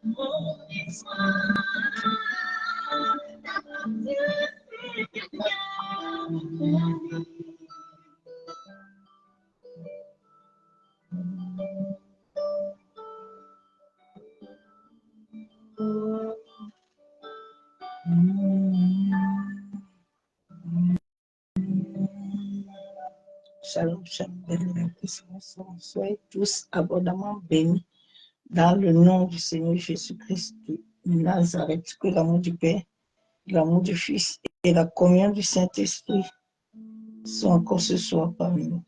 Shalom, shalom, béni, soyez tous abondamment bénis dans le nom du Seigneur Jésus-Christ de Nazareth. Que l'amour du Père, l'amour du Fils et la communion du Saint-Esprit soient encore ce soir parmi nous.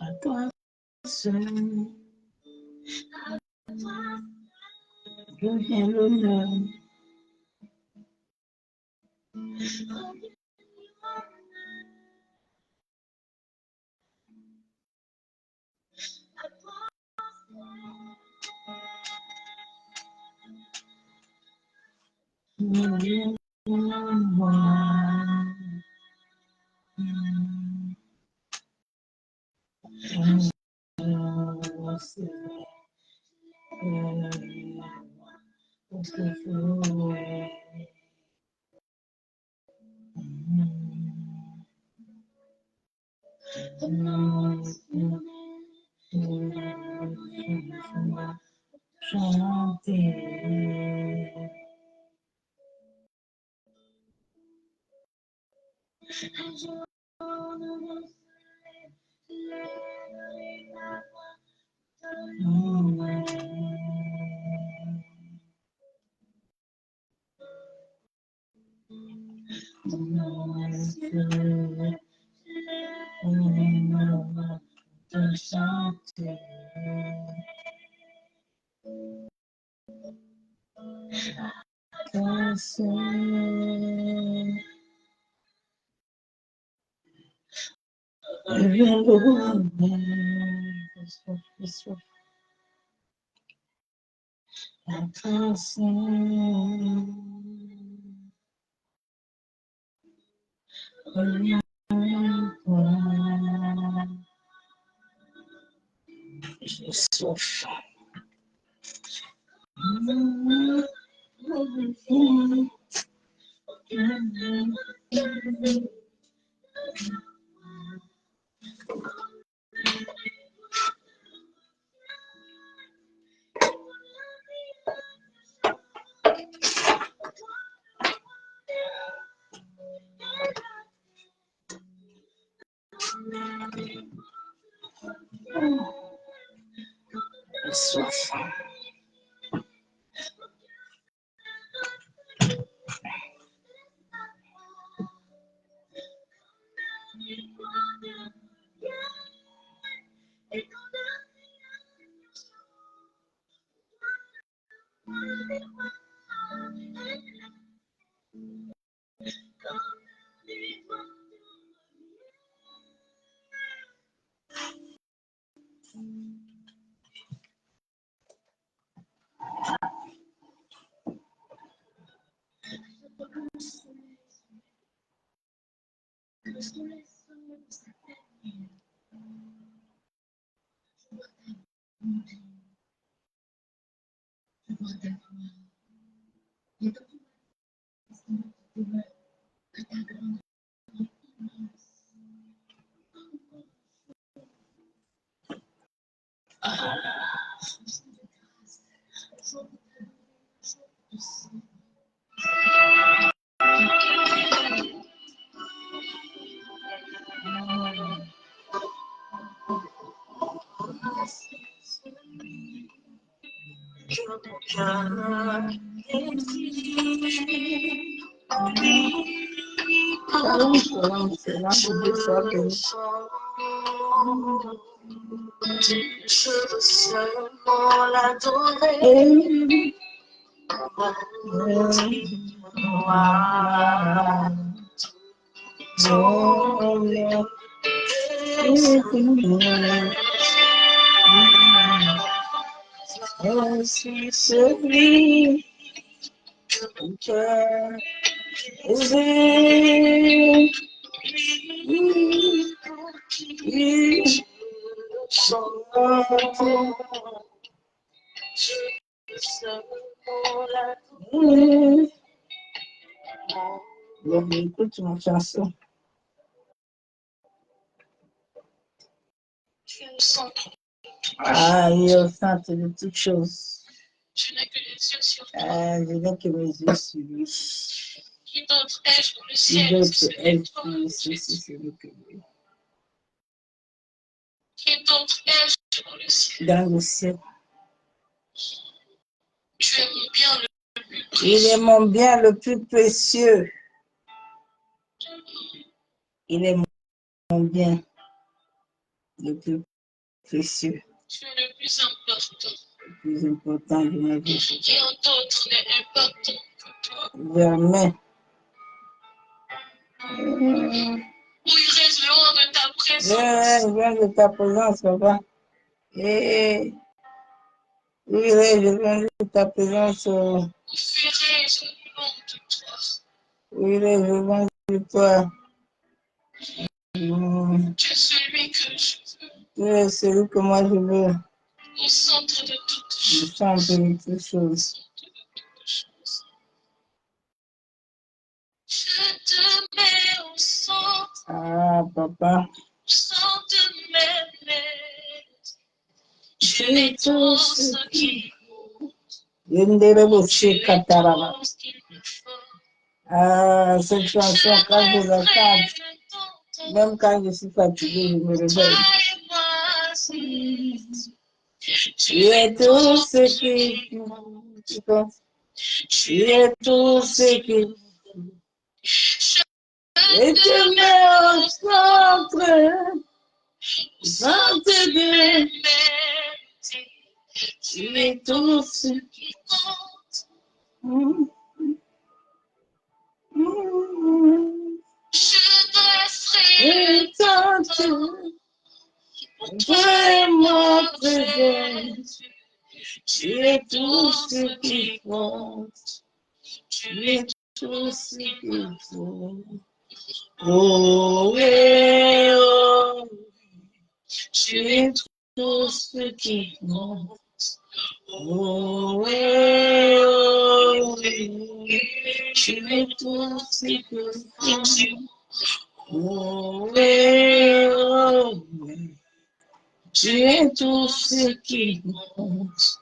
À toi seul revient l'honneur. J'ai soif. J'ai soif. que mon cœur est je veux seulement l'adorer. C'est celui que mon cœur est son nom. Bon, écoute mon chanson. Ah, il est au centre de toutes choses. Je n'ai que les yeux sur toi. Je n'ai que mes yeux sur lui. Qui d'autre est-je dans le ciel? Qui d'autre est-je dans le ciel? C'est lui que lui. Qui d'autre est-je dans le ciel? Dans le ciel. Tu es mon bien le plus précieux. Il est mon bien le plus précieux. Il est mon bien le plus précieux. Tu es le plus important. Le plus important de ma vie. Qui d'autre n'est important que toi? Jamais. Où irais-je loin de ta présence? Loin de ta présence, papa. Et où irais-je loin de ta présence? Où fuirais-je loin de toi? Où irais-je loin de toi? Tu es celui que je veux. Tu es celui que moi je veux. Au centre de toutes choses. Au centre de toutes choses. Je te mets au centre. Ah, papa. Au centre de mes rêves. Tu es tout ce qui compte. Tu es tout ce qu'il me faut. Ah, cette chanson, quand je la chante, même quand je suis fatiguée, je me réveille. Tu es tout ce qui compte. Tu es tout ce qui compte. Et tu mets au centre de mes. Tu es tout ce qui compte. Je resterai tantôt vraiment présente. Tu es tout ce qui compte. Tu es tout ce qui compte. Oh, ouais, oh. Tu es tout ce qui compte. Oh, ouais, oh. Tu es tout ce qui compte. Oh, ouais, oh. Tu es tout ce qui compte.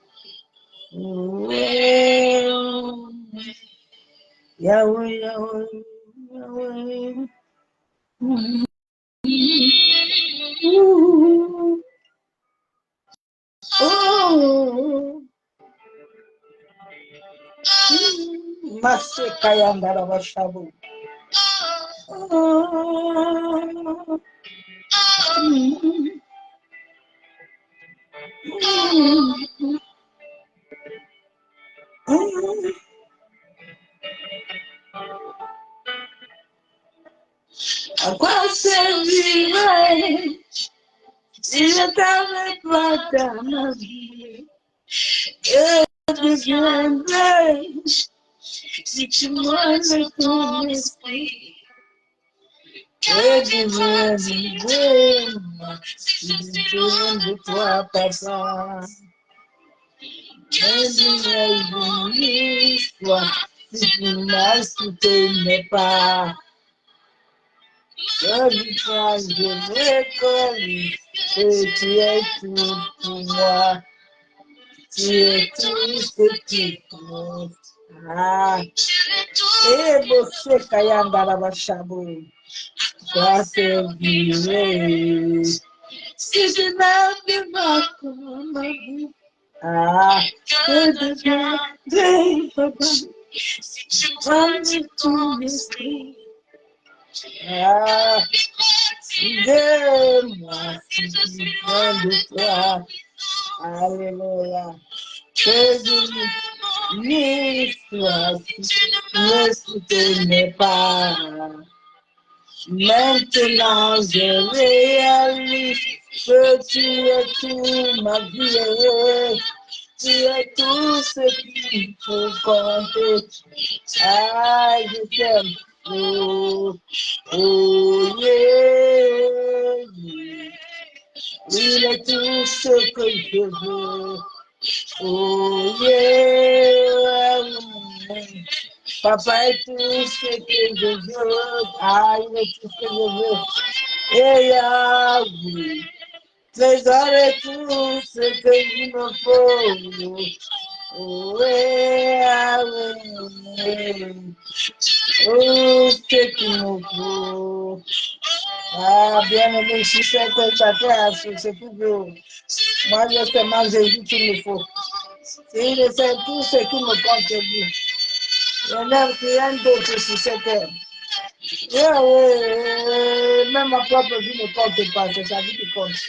Oh, ouais, oh. Yahweh, Yahweh, Yahweh. Oh, Masekaya Ndarabashabu. À quoi servirait-je si je t'avais pas dans ma vie? Que deviendrais-je si tu m'enlèves ton esprit? Que deviendrais-je si je loin de toi, papa? Que deviendrais-je mon histoire si tu m'as soutenu pas? Je reconnais que tu es tout pour moi. Tu es tout ce qui compte. Ah. Et Bossé Kayanda Rabashabou. Toi servirai. Si je n'avais pas comme ma vie. Ah, que deviendrait, papa, si tu prends ton esprit. Ah, de moi, si tu prends de toi. Alléluia. Que je n'y sois, si tu ne soutenais pas. Maintenant, je réalise que tu es tout ma vie. Tu es tout ce qu'il faut compter. Ah, je t'aime. Oh, oh, yeah. Il est tout ce que je veux. Oh, yeah. Papa est tout ce que je veux. Ah, il est tout ce que je veux. Et Yahweh, trésor est tout ce que il me faut. Oh, Yahweh, oh, ce qu'il me faut. Ah, bien aimé, si c'est que ça fait, c'est tout beau. Moi, je sais seulement Jésus qu'il me faut. Il sait tout ce qui me compte de lui. Je n'aime rien d'autre sur cette terre. Même ma propre vie ne compte pas, c'est sa vie qui compte.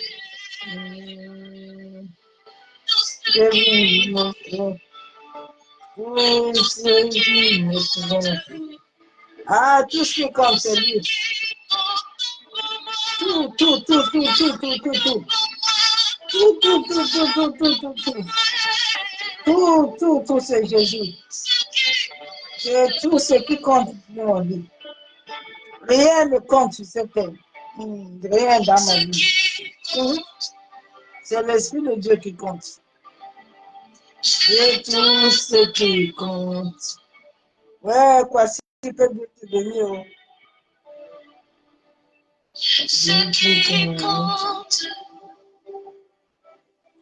Jésus me faut. Oh, Jésus me faut. Ah, tout ce qui compte, c'est lui. Tout. Tout, c'est Jésus. C'est tout ce qui compte dans ma vie. Rien ne compte sur cette terre. Rien dans ma vie. C'est l'Esprit de Dieu qui compte. C'est tout ce qui compte. Ouais, quoi, si tu peux te donner. Ce qui compte.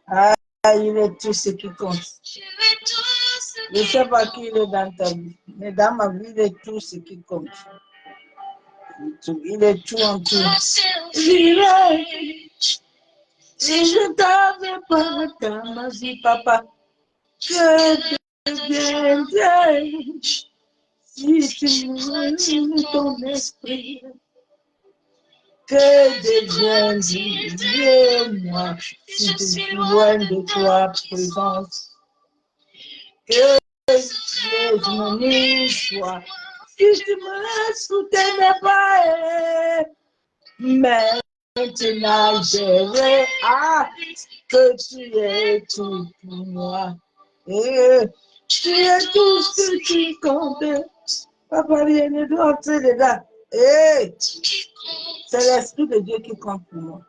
Ah, il est tout ce qui compte. Je ne sais pas qui il est dans ta vie, mais dans ma vie, il est tout ce qui compte. Il est tout en tout. J'irai, si je t'avais pas dans ma vie, papa, que deviendrais si tu me ton esprit? Que deviendrais-moi si je suis loin de toi, présence? Que je me sois si tu me soutenais pas. Maintenant, je que tu es tout pour moi. Et tu es tout ce qui compte. Papa, rien ne doit entrer dedans. Et c'est l'Esprit de Dieu qui compte pour moi.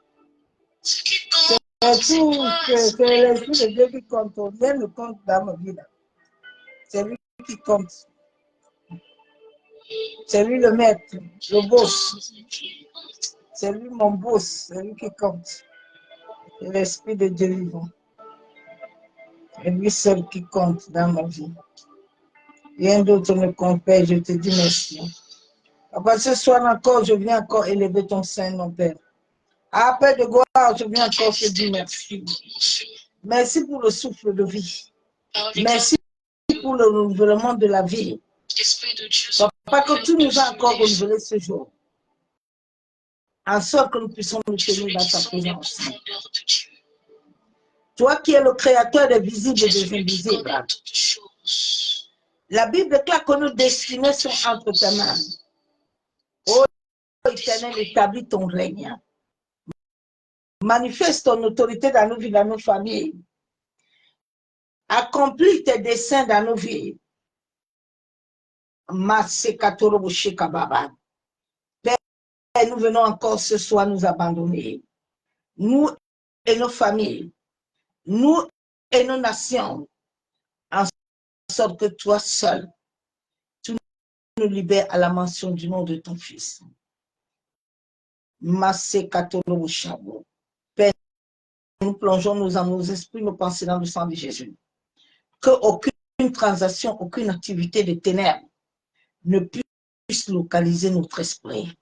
C'est l'Esprit de Dieu qui compte. Rien ne compte dans ma vie. C'est lui qui compte. C'est lui le maître, le boss. C'est lui mon boss, c'est lui qui compte. C'est l'Esprit de Dieu vivant. C'est lui seul qui compte dans ma vie. Rien d'autre ne compte, Père, je te dis merci. Papa, ce soir encore, je viens encore élever ton Saint-Nom, Père. À Père de gloire, je viens encore te dire merci. Merci pour le souffle de vie. Merci pour le renouvellement de la vie. Papa, que tu nous as encore renouvelé ce jour. En sorte que nous puissions nous tenir dans ta présence. Toi qui es le créateur des visibles et des invisibles. La Bible déclare que nos destinées sont entre tes mains. Ô Éternel, établis ton règne. Manifeste ton autorité dans nos vies, dans nos familles. Accomplis tes desseins dans nos vies. Père, nous venons encore ce soir nous abandonner. Nous et nos familles. Nous et nos nations. En sorte que toi seul, tu nous libères à la mention du nom de ton Fils. Père, nous plongeons nos âmes, nos esprits, nos pensées dans le sang de Jésus. Qu'aucune transaction, aucune activité de ténèbres ne puisse localiser notre esprit.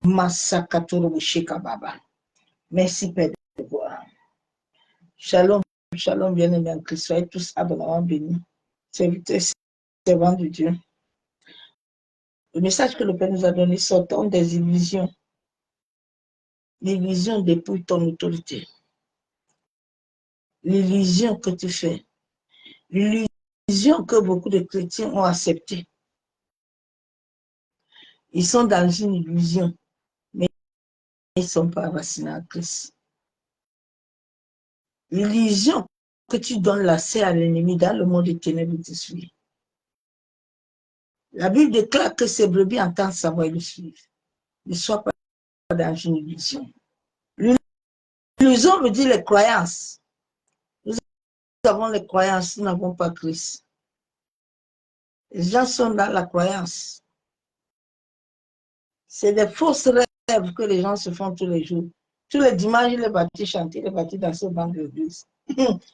Merci Père de gloire. Shalom. Shalom, bien-aimés en Christ, soyez tous abondamment bénis. Serviteurs, servants de Dieu. Le message que le Père nous a donné, sortons des illusions. L'illusion dépouille ton autorité. L'illusion que tu fais. L'illusion que beaucoup de chrétiens ont acceptée. Ils sont dans une illusion, mais ils ne sont pas enracinés en Christ. L'illusion que tu donnes l'accès à l'ennemi dans le monde des ténèbres te suit. La Bible déclare que ces brebis entendent sa voix et le suivent. Ne sois pas dans une illusion. L'illusion veut dire les croyances. Nous avons les croyances, nous n'avons pas Christ. Les gens sont dans la croyance. C'est des fausses rêves que les gens se font tous les jours. Tous les dimanches, il est parti chanter, il est parti dans ce banc de l'église.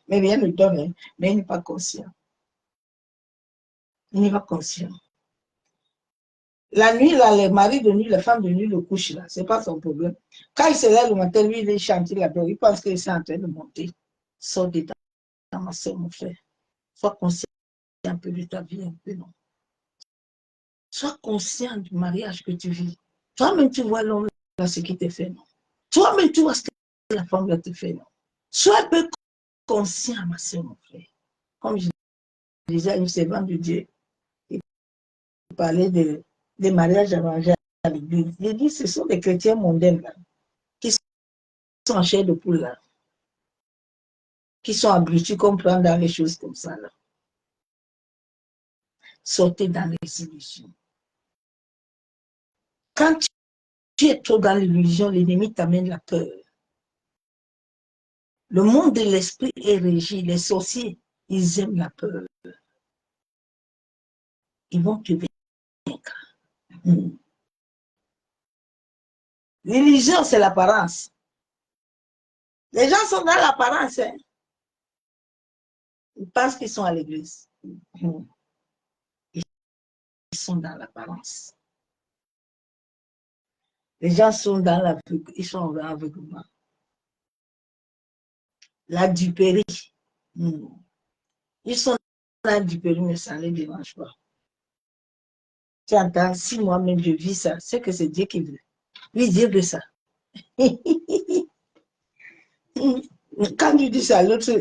Mais rien ne donne, hein. Mais il n'est pas conscient. Il n'est pas conscient. La nuit, là, les maris de nuit, les femmes de nuit le couchent là. Ce n'est pas son problème. Quand il se lève le matin, lui, il est chanté là-bas. Il pense qu'il est en train de monter. Sors dedans, ma soeur, mon frère. Sois conscient un peu de ta vie, un peu, non. Sois conscient du mariage que tu vis. Toi-même, tu vois l'homme là, ce qu'il te fait, non. Toi-même, tu vois ce que la femme là te fait, non. Sois un peu conscient, ma soeur, mon frère. Comme je disais à une servante de Dieu, il parlait des mariages arrangés à l'église. Il dit, ce sont des chrétiens mondains là, qui sont en chair de poule là, qui sont abrutis comme prendre dans les choses comme ça là. Sortez dans les illusions. Quand tu es trop dans l'illusion, l'ennemi t'amène la peur. Le monde de l'esprit est régi. Les sorciers, ils aiment la peur. Ils vont te vaincre. L'illusion, c'est l'apparence. Les gens sont dans l'apparence. Hein. Ils pensent qu'ils sont à l'église. Ils sont dans l'apparence. Les gens sont dans l'aveuglement. Ils sont dans l'aveuglement. La duperie. Ils sont dans la duperie, mais ça ne les dérange pas. Tu entends, si moi-même je vis ça, c'est que c'est Dieu qui veut. Oui, Dieu veut ça. Quand tu dis ça, l'autre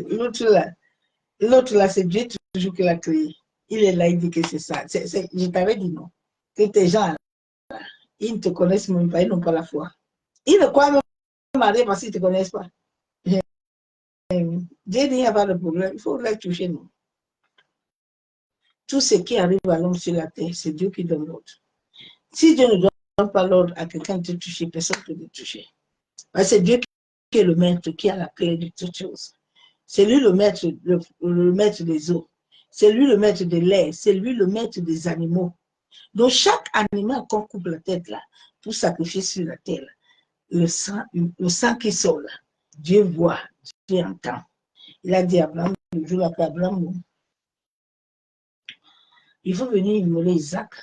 là, c'est Dieu toujours qui l'a créé. Il est là, il dit que c'est ça. Je t'avais dit non. Que tes gens, ils ne te connaissent même pas, ils n'ont pas la foi. Ils ne croient même pas parce qu'ils ne te connaissent pas. Dieu dit, il n'y a pas de problème, il faut les toucher, nous. Tout ce qui arrive à l'homme sur la terre, c'est Dieu qui donne l'ordre. Si Dieu ne donne pas l'ordre à quelqu'un de te toucher, personne ne peut te toucher. C'est Dieu qui est le maître, qui a la clé de toutes choses. C'est lui le maître des eaux. C'est lui le maître de l'air. C'est lui le maître des animaux. Donc, chaque animal qu'on coupe la tête là, pour sacrifier sur la terre, le sang qui sort là, Dieu voit, Dieu entend. Il a dit à Abraham, le jour après Abraham, il faut venir immoler Isaac.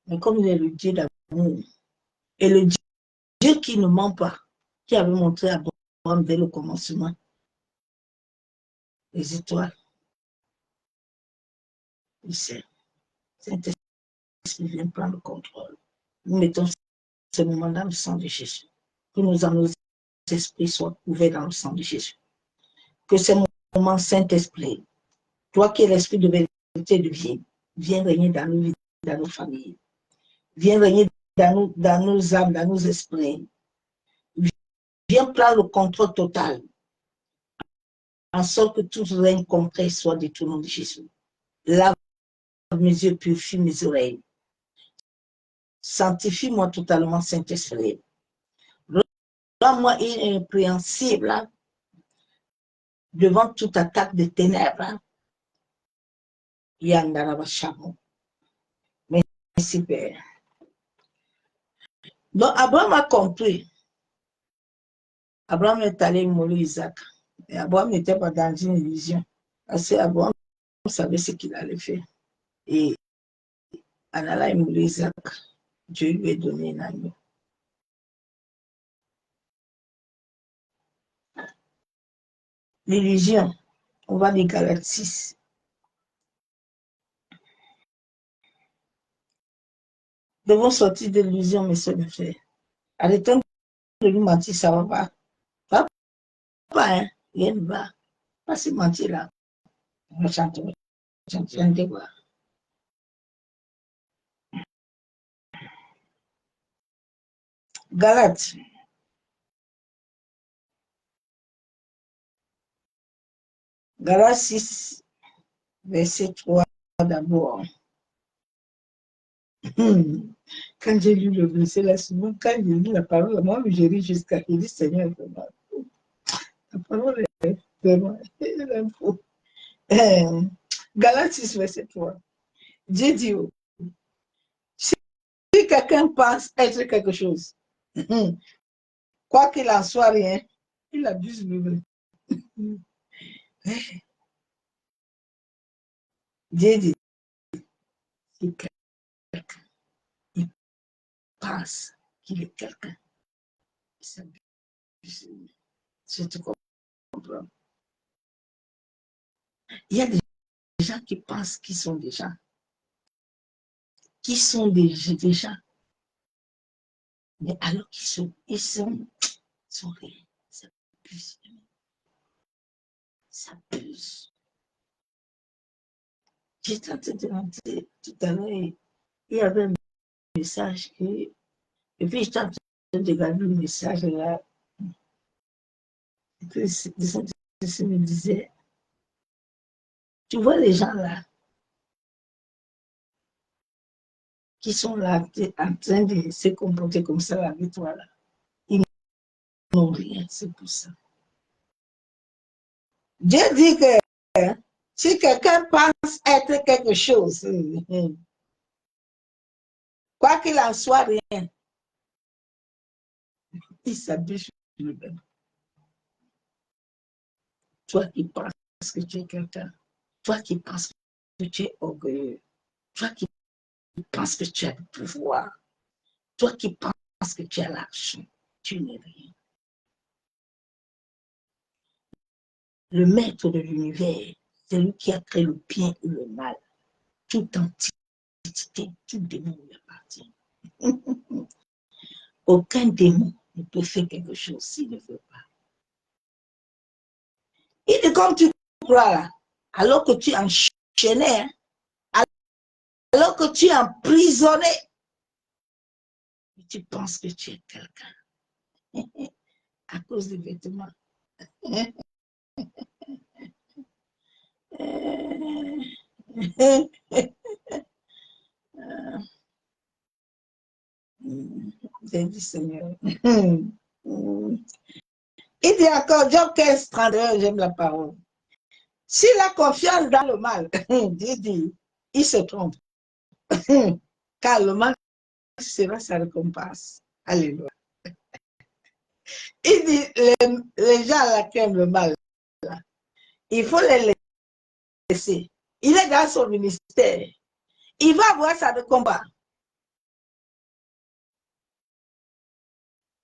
Mais comme il est le Dieu d'amour, et le Dieu qui ne ment pas, qui avait montré à Abraham dès le commencement, les étoiles, il sait. Saint-Esprit vient prendre le contrôle. Nous mettons ce moment dans le sang de Jésus. Que nos esprits soient couverts dans le sang de Jésus. Que ce moment, Saint-Esprit, toi qui es l'esprit de vérité de vie, viens régner dans nos vies, dans nos familles. Viens régner dans nos âmes, dans nos esprits. Viens prendre le contrôle total. En sorte que tout règne concret soit de tout nom de Jésus. Lave mes yeux, purifie mes oreilles. Sanctifie-moi totalement, Saint-Esprit. Rends-moi irrépréhensible hein, devant toute attaque des ténèbres. Hein. Merci, Père. Donc, Abraham a compris. Abraham est allé mourir Isaac. Et Abraham n'était pas dans une illusion. Parce qu'Abraham savait ce qu'il allait faire. Et en allant mourir Isaac, Dieu lui a donné un agneau. l'illusion. On va dire Galates 6. Devons sortir de l'illusion, mes soeurs et frères. Arrêtons de nous mentir, ça va pas. Va pas, hein. Rien ne va. Pas se mentir là. On va chanter, chanter quoi. Galates. Galates 6, verset 3 d'abord. Quand j'ai lu le verset là, souvent, quand j'ai lu la parole, moi, j'ai ri jusqu'à j'ai dit, Seigneur, vraiment, la parole est vraiment l'info. Galates 6, verset 3. Dieu dit, si quelqu'un pense être quelque chose, quoi qu'il en soit rien, il abuse lui-même. Dieu dit, si quelqu'un il pense qu'il est quelqu'un, il s'abuse. Je te comprends. Il y a des gens qui pensent qu'ils sont des gens, qui sont des gens, mais alors qu'ils sont rien. Ça abuse. Ça abuse. J'étais en train de rentrer tout à l'heure, il y avait un message et puis j'étais en train de regarder le message là, et puis le me disait, tu vois les gens là, qui sont là en train de se comporter comme ça avec toi là, ils n'ont rien, c'est pour ça. Dieu dit que si quelqu'un pense être quelque chose, quoi qu'il en soit, rien, il s'abuse lui-même. Toi qui penses que tu es quelqu'un, toi qui penses que tu es orgueilleux, toi qui penses que tu as le pouvoir, toi qui penses que tu as l'argent, tu n'es rien. Le maître de l'univers, c'est lui qui a créé le bien et le mal. Toute entité, tout démon lui appartient. Aucun démon ne peut faire quelque chose s'il ne veut pas. Il est comme tu crois là, alors que tu es enchaîné, alors que tu es emprisonné, tu penses que tu es quelqu'un à cause des vêtements. J'ai dit Seigneur. Il dit encore, Job 15, 31, j'aime la parole. S'il a confiance dans le mal, il se trompe. Car le mal sera sa récompense. Alléluia. Il dit, les gens là qui aiment le mal, là, il faut les laisser. Il est dans son ministère. Il va avoir sa récompense.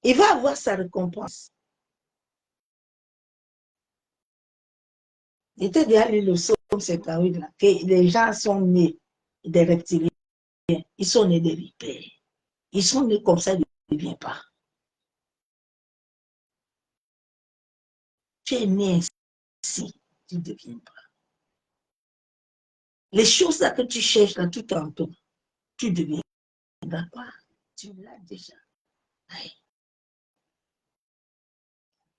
Il va avoir sa récompense. Il était déjà lu le psaume 58 là, que les gens sont nés des reptiliens. Ils sont nés des vipères. Ils sont nés comme ça, ils ne deviennent pas. Tu es né ainsi, tu ne deviens pas. Les choses là que tu cherches là tout en toi, tu ne deviendras pas. Tu l'as déjà. Ouais.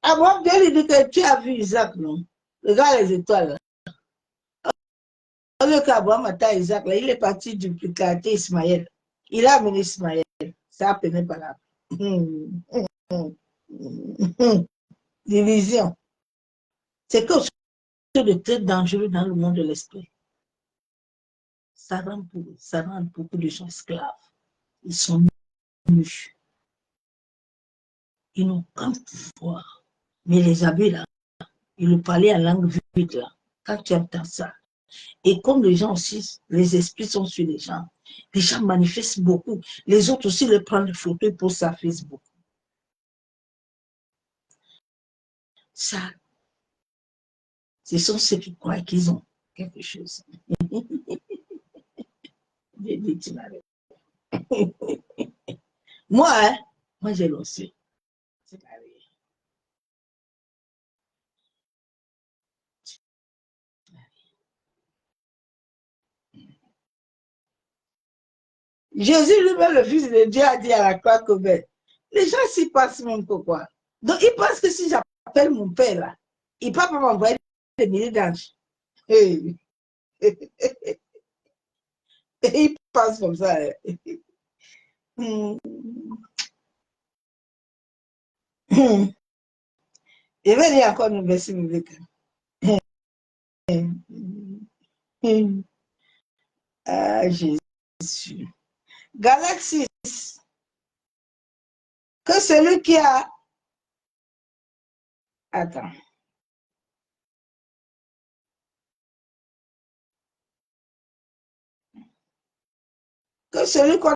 Ah bon, Dieu lui dit que tu as vu Isaac, non? Regarde les étoiles. Au lieu qu'Abraham attend Isaac, là, il est parti dupliquer Ismaël. Il a amené Ismaël. Ça n'est pas là. Division. C'est quelque chose de très dangereux dans le monde de l'esprit. Ça rend beaucoup de gens esclaves. Ils sont nus. Ils n'ont qu'un pouvoir. Mais les habits là, ils nous parlaient en langue vide là. Quand tu entends ça. Et comme les gens aussi, les esprits sont sur les gens manifestent beaucoup. Les autres aussi les prennent des photos pour ça Facebook. Ça, Ce sont ceux qui croient qu'ils ont quelque chose. J'ai dit, tu m'as moi, hein, moi j'ai lancé. Jésus lui-même, le Fils de Dieu, a dit à la croix que ben, les gens s'y passent même pourquoi. Donc, ils pensent que si j'appelle mon père là, il peut pas m'envoyer des milliers d'anges. Et, ils pensent comme ça. Il va dire encore une verset biblique. Ah, Jésus. Galaxie, que celui qui a... Attends. Que celui qu'on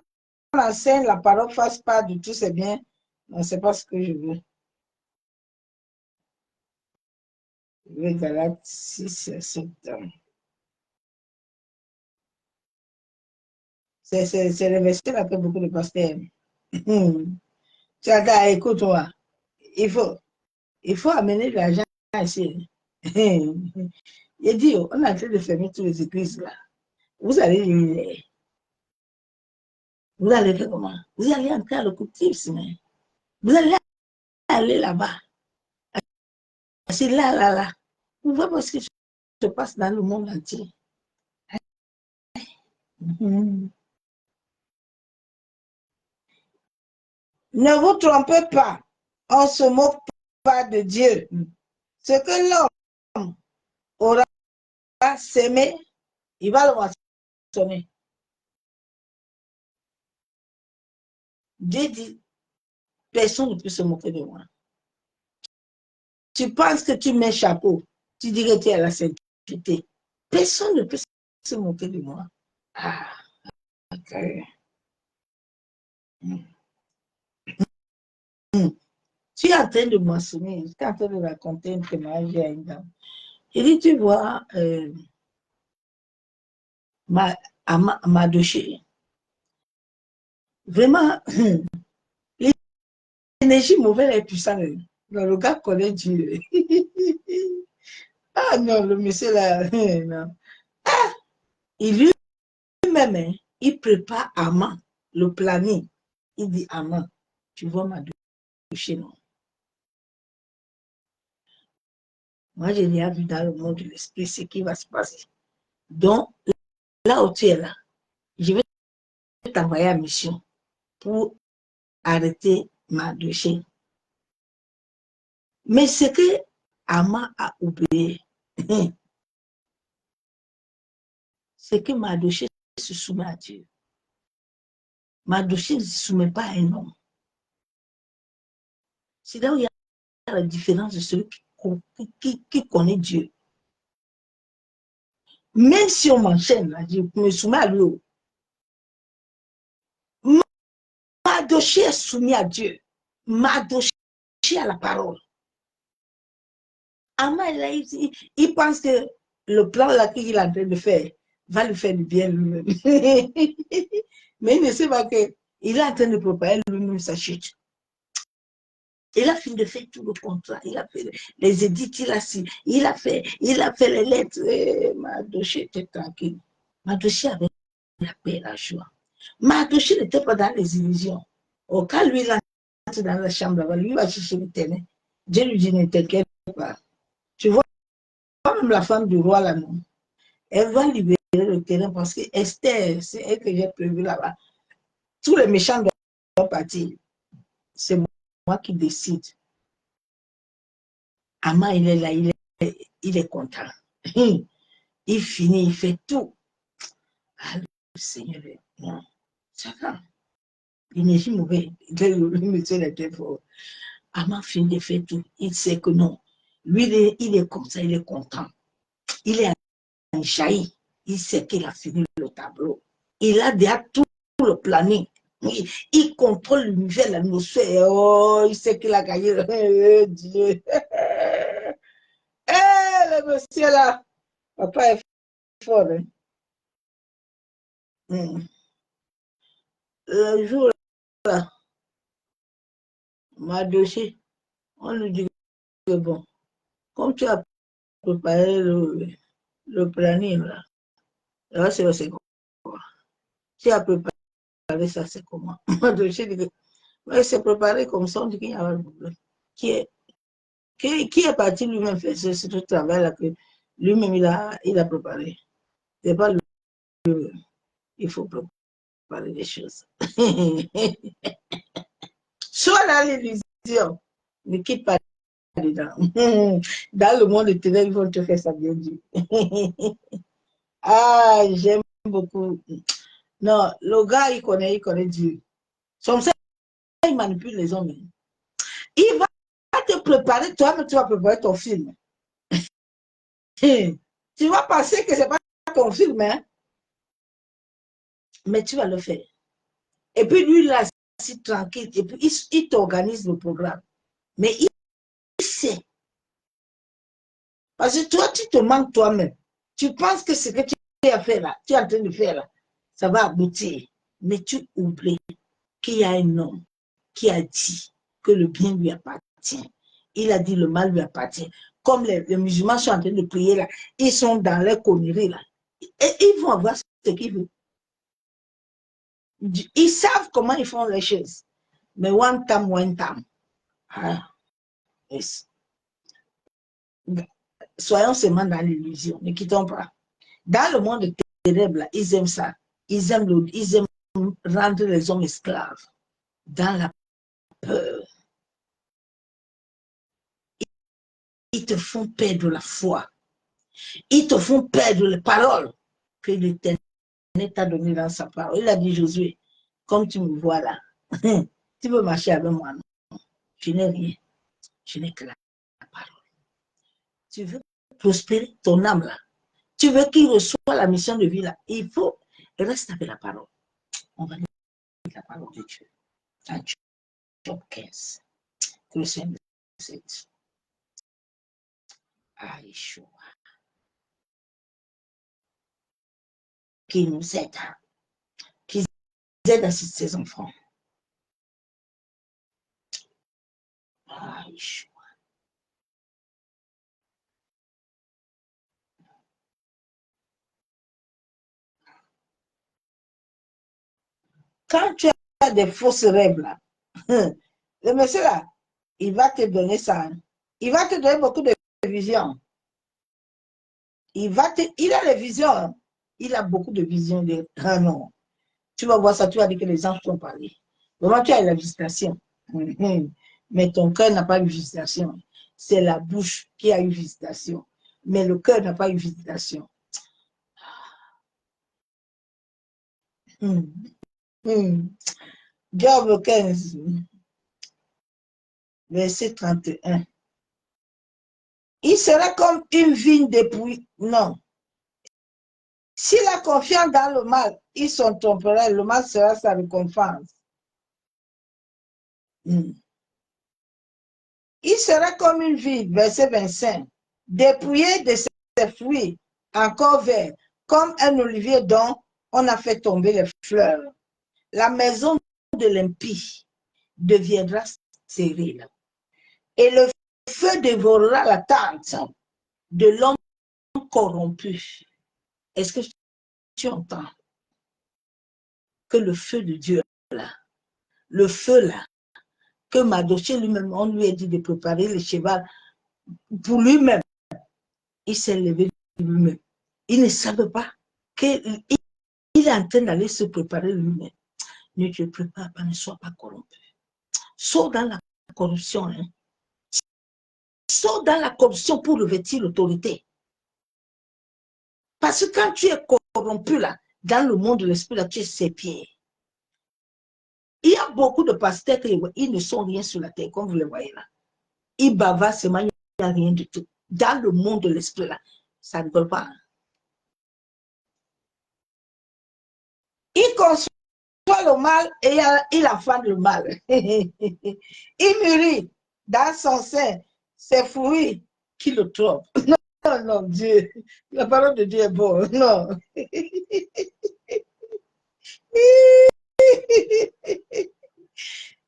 enseigne la parole fasse part de tous ses biens. Non, c'est pas ce que je veux. Je veux Galates 6, 7. C'est le verset là que beaucoup de pasteurs aiment. Tu as écoute-moi. Il faut amener de l'argent ici. Il dit, on est en train de fermer toutes les églises là. Vous allez faire comment? Vous allez entrer à l'occultisme. Vous allez aller là-bas. C'est là. Vous voyez ce qui se passe dans le monde entier. Ne vous trompez pas. On ne se moque pas de Dieu. Ce que l'homme aura sémé, il va le moissonner. Dieu dit, personne ne peut se moquer de moi. Tu penses que tu mets chapeau, tu dis que tu es à la sainteté. Personne ne peut se moquer de moi. Ah, ok. Tu es en train de moissonner, tu es en train de raconter un témoignage à une dame. Il dit, tu vois, ma douchée. Vraiment, l'énergie mauvaise est puissante. Le gars connaît Dieu. Ah non, le monsieur là, non. Ah, il lui-même, il prépare amant, le planning. Il dit amant, tu vois ma douche, non. Moi, j'ai déjà vu dans le monde de l'esprit ce qui va se passer. Donc, là où tu es là, je vais t'envoyer en mission pour arrêter ma douche. Mais ce que Ama a oublié, c'est que Mardoché se soumet à Dieu. Mardoché ne se soumet pas à un homme. C'est là où il y a la différence de celui qui connaît Dieu. Même si on m'enchaîne, je me soumets à lui. Mardoché est soumis à Dieu. Mardoché à la parole. Ama, il pense que le plan là qu'il est en train de faire va lui faire du bien lui-même. Mais il ne sait pas qu'il est en train de préparer lui-même sa chute. Il a fini de faire tout le contrat, il a fait les édits, il a fait les lettres. Mardoché était tranquille. Mardoché avait la paix et la joie. Mardoché n'était pas dans les illusions. Au cas lui, il entre dans la chambre là-bas, lui va chercher le terrain. Dieu lui dit, ne t'inquiète pas. Tu vois, même la femme du roi là, non. Elle va libérer le terrain parce que Esther, c'est elle que j'ai prévu là-bas. Tous les méchants doivent partir. C'est moi qui décide. Ama, il est là, il est content. Il finit, il fait tout. Ah, le Seigneur, non. Ça va. L'énergie mauvaise. Le monsieur était fort. Ama finit de faire tout. Il sait que non. Lui, il est comme ça, il est content. Il est en jaillit. Il sait qu'il a fini le tableau. Il a déjà tout le planning. Il contrôle l'univers, l'atmosphère. Oh, il sait qu'il a gagné. Dieu. monsieur là, papa est fort. Hein? Le jour là, m'a dossier, on lui dit que bon, comme tu as préparé le planning là c'est quoi? Tu as préparé ça, c'est comment? M'a dossier dit que mais c'est préparé comme ça, on dit qu'il y a un problème. Qui est parti lui-même faire ce travail-là que lui-même il a préparé. C'est pas lui, il faut préparer des choses. Soit dans l'illusion, ne quitte pas dedans. Dans le monde de ténèbres, ils vont te faire ça bien dit. Ah, j'aime beaucoup. Non, le gars, il connaît Dieu. Comme ça, il manipule les hommes. Il va te préparer, toi, mais tu vas préparer ton film. Tu vas penser que ce n'est pas ton film, hein? Mais tu vas le faire. Et puis lui, là, c'est tranquille. Et puis il t'organise le programme. Mais il sait. Parce que toi, tu te manques toi-même. Tu penses que ce que tu as fait là, tu es en train de faire là, ça va aboutir. Mais tu oublies qu'il y a un homme qui a dit que le bien lui appartient. Il a dit le mal lui appartient. Comme les musulmans sont en train de prier là, ils sont dans leur connerie là. Et ils vont avoir ce qu'ils veulent. Ils savent comment ils font les choses. Mais one time. Ah, yes. Soyons seulement dans l'illusion, ne quittons pas. Dans le monde ténèbre, ils aiment ça. Ils aiment rendre les hommes esclaves. Dans la peur. Ils te font perdre la foi. Ils te font perdre les paroles que l'Éternel t'a données dans sa parole. Il a dit, Josué, comme tu me vois là, tu veux marcher avec moi, non? Je n'ai rien. Je n'ai que la parole. Tu veux prospérer ton âme là. Tu veux qu'il reçoive la mission de vie là. Il faut rester avec la parole. On va lire la parole de Dieu. Dans Job 15. Que le Seigneur nous aide. Ah, Yeshua. Qui nous aide. Qui aide à ses enfants. Ah, Yeshua. Quand tu as des fausses rêves là, le monsieur là, il va te donner ça. Il va te donner beaucoup de visions. Il a les visions. Il a beaucoup de visions. Ah non. Tu vas voir ça, tu vas dire que les anges sont parlé. Vraiment, tu as la visitation. Mais ton cœur n'a pas eu visitation. C'est la bouche qui a eu visitation. Mais le cœur n'a pas eu visitation. Job 15, verset 31. Il sera comme une vigne dépouillée. Non. S'il a confiance dans le mal, il s'en trompera. Le mal sera sa récompense. Il sera comme une vigne, verset 25, dépouillée de ses fruits, encore verts, comme un olivier dont on a fait tomber les fleurs. La maison de l'impie deviendra stérile. Et le feu dévorera la tente de l'homme corrompu. Est-ce que tu entends que le feu de Dieu, là, le feu là, que Mardochée lui-même, on lui a dit de préparer le cheval pour lui-même, il s'est levé lui-même. Il ne savait pas qu'il est en train d'aller se préparer lui-même. Ne te prépare pas, ne sois pas corrompu. Saute dans la corruption. Hein. Saute dans la corruption pour revêtir l'autorité. Parce que quand tu es corrompu là, dans le monde de l'esprit, là, tu es ses pieds. Il y a beaucoup de pasteurs qui ne sont rien sur la terre, comme vous le voyez là. Ils bavardent seulement, il n'y a rien du tout. Dans le monde de l'esprit là, ça ne veut pas. Il construit le mal et il affane le mal. Il mûrit dans son sein ses fruits qui le trompent. non, Dieu. La parole de Dieu est bonne. Non.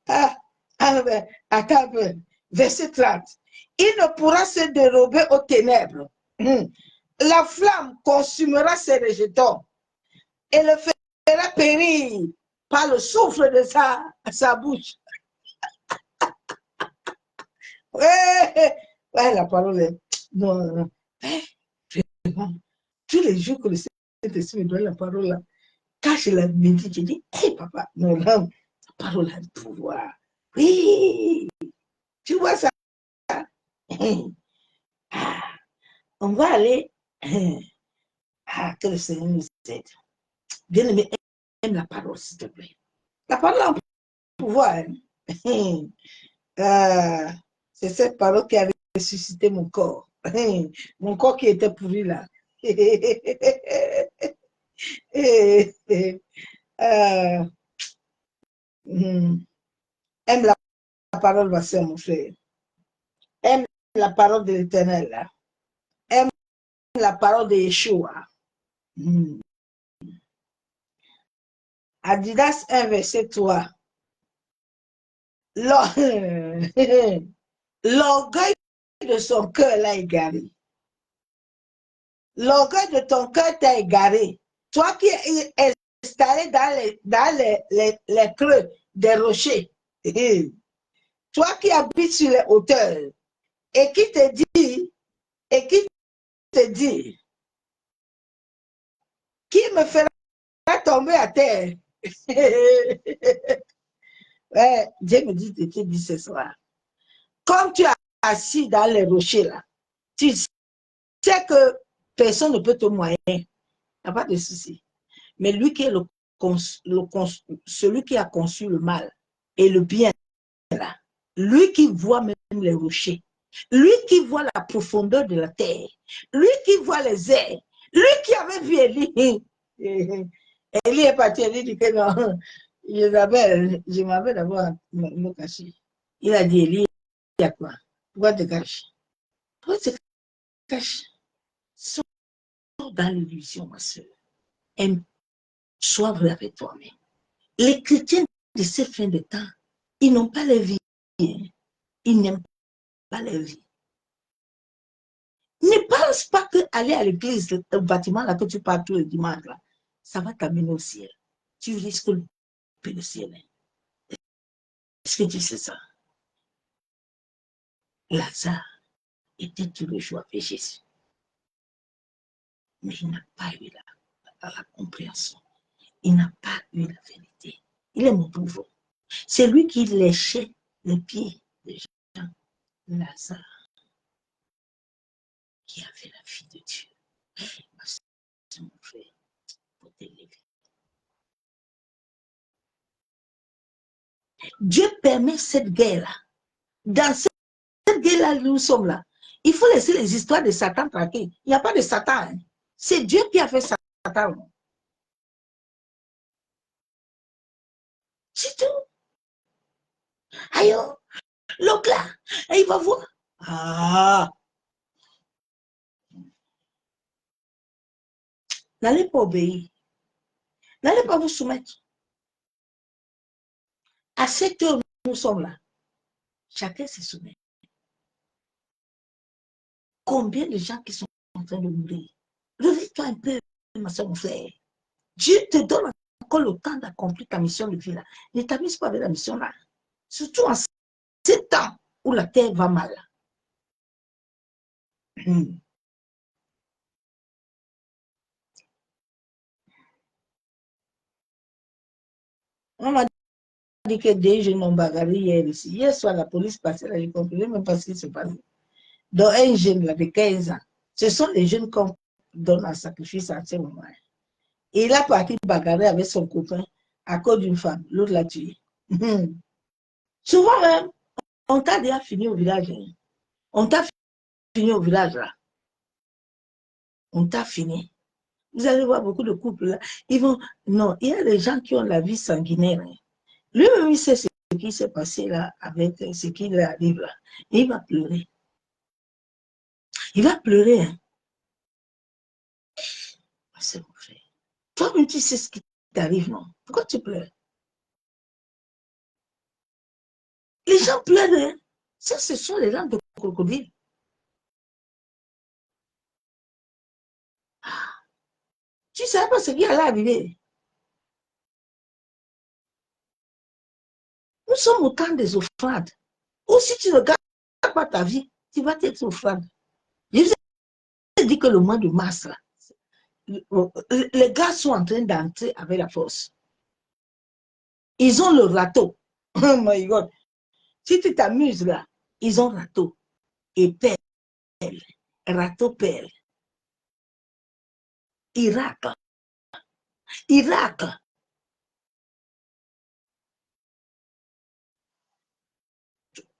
Ah, attends un peu. Verset 30. Il ne pourra se dérober aux ténèbres. La flamme consumera ses rejetons et le fera périr par le souffle de sa bouche. Ouais, ouais, la parole est... Non, non. Tous les jours que le Saint-Esprit me donne la parole, là, quand je la médite, je dis, hé papa, non, là, la parole a le pouvoir. Oui, tu vois ça. Ah, on va aller. Que le Seigneur nous aide. Bien aimé, aime la parole, s'il te plaît. La parole a un pouvoir. C'est cette parole qui a ressuscité mon corps. Mon corps qui était pourri là. Aime la parole, ma soeur, mon frère. Aime la parole de l'Éternel. Aime la parole de Yeshua. Adidas 1, verset 3. L'orgueil de son cœur l'a égaré. L'orgueil de ton cœur t'a égaré. Toi qui es installé dans les creux des rochers. Toi qui habites sur les hauteurs. Et qui te dit, qui me fera tomber à terre? Ouais, Dieu me dit de te dire ce soir. Comme tu es assis dans les rochers là, tu sais que personne ne peut te moyer. Il n'y a pas de souci. Mais lui qui est celui qui a conçu le mal et le bien là, lui qui voit même les rochers, lui qui voit la profondeur de la terre, lui qui voit les airs, lui qui avait vu Élie. Élie est parti, Élie dit que non, je m'avais d'abord me cacher. Il a dit, Élie, il y a quoi? Pourquoi te caches? Pourquoi te caches? Sors dans l'illusion, ma soeur. Sois vrai avec toi-même. Les chrétiens de ces fins de temps, ils n'ont pas la vie. Ils n'aiment pas la vie. Ne pense pas qu'aller à l'église, le bâtiment là que tu pars tous les dimanches, là, ça va t'amener au ciel. Tu risques le ciel. Est-ce que tu sais ça? Lazare était tout le jour avec Jésus. Mais il n'a pas eu la compréhension. Il n'a pas eu la vérité. Il est mon pauvre. C'est lui qui léchait les pieds des gens. Lazare, qui avait la vie de Dieu. C'est mon frère, pour t'élever. Dieu permet cette guerre-là. Dans cette guerre-là, nous sommes là. Il faut laisser les histoires de Satan tranquilles. Il n'y a pas de Satan. Hein. C'est Dieu qui a fait Satan. C'est tout. Aïe, l'autre là, il va voir. Ah. N'allez pas obéir. N'allez pas vous soumettre. À cette heure, nous sommes là. Chacun se soumet. Combien de gens qui sont en train de mourir? Réveille-toi un peu, ma soeur, mon frère. Dieu te donne encore le temps d'accomplir ta mission de vie là. Ne t'amuse pas avec la mission là. Surtout en ces temps où la terre va mal. On m'a dit que des jeunes ont bagarré hier ici. Hier soir, la police passait là, je ne comprenais même pas ce qui se passait. Donc, un jeune là, de 15 ans, ce sont les jeunes qu'on donne en sacrifice à ce moment. Et il a parti bagarrer avec son copain à cause d'une femme. L'autre l'a tué. Souvent, même, on t'a déjà fini au village. Hein. On t'a fini au village là. On t'a fini. Vous allez voir beaucoup de couples là. Ils vont. Non, il y a des gens qui ont la vie sanguinaire. Hein. Lui-même, il sait ce qui s'est passé là avec ce qui lui arrive là. Et il va pleurer. Il va pleurer. Hein. C'est mon frère. Toi-même, tu sais ce qui t'arrive, non? Pourquoi tu pleures? Les gens pleurent, hein? Ça, ce sont les larmes de crocodile. Tu ne sais pas ce qui allait arriver. Nous sommes au temps des offrandes. Ou si tu ne gardes pas ta vie, tu vas être offrande. Je vous ai dit que le mois de mars, là, les gars sont en train d'entrer avec la force. Ils ont le râteau. Oh my God. Si tu t'amuses là, ils ont râteau et pelle. Râteau pelle. Irak. Irak.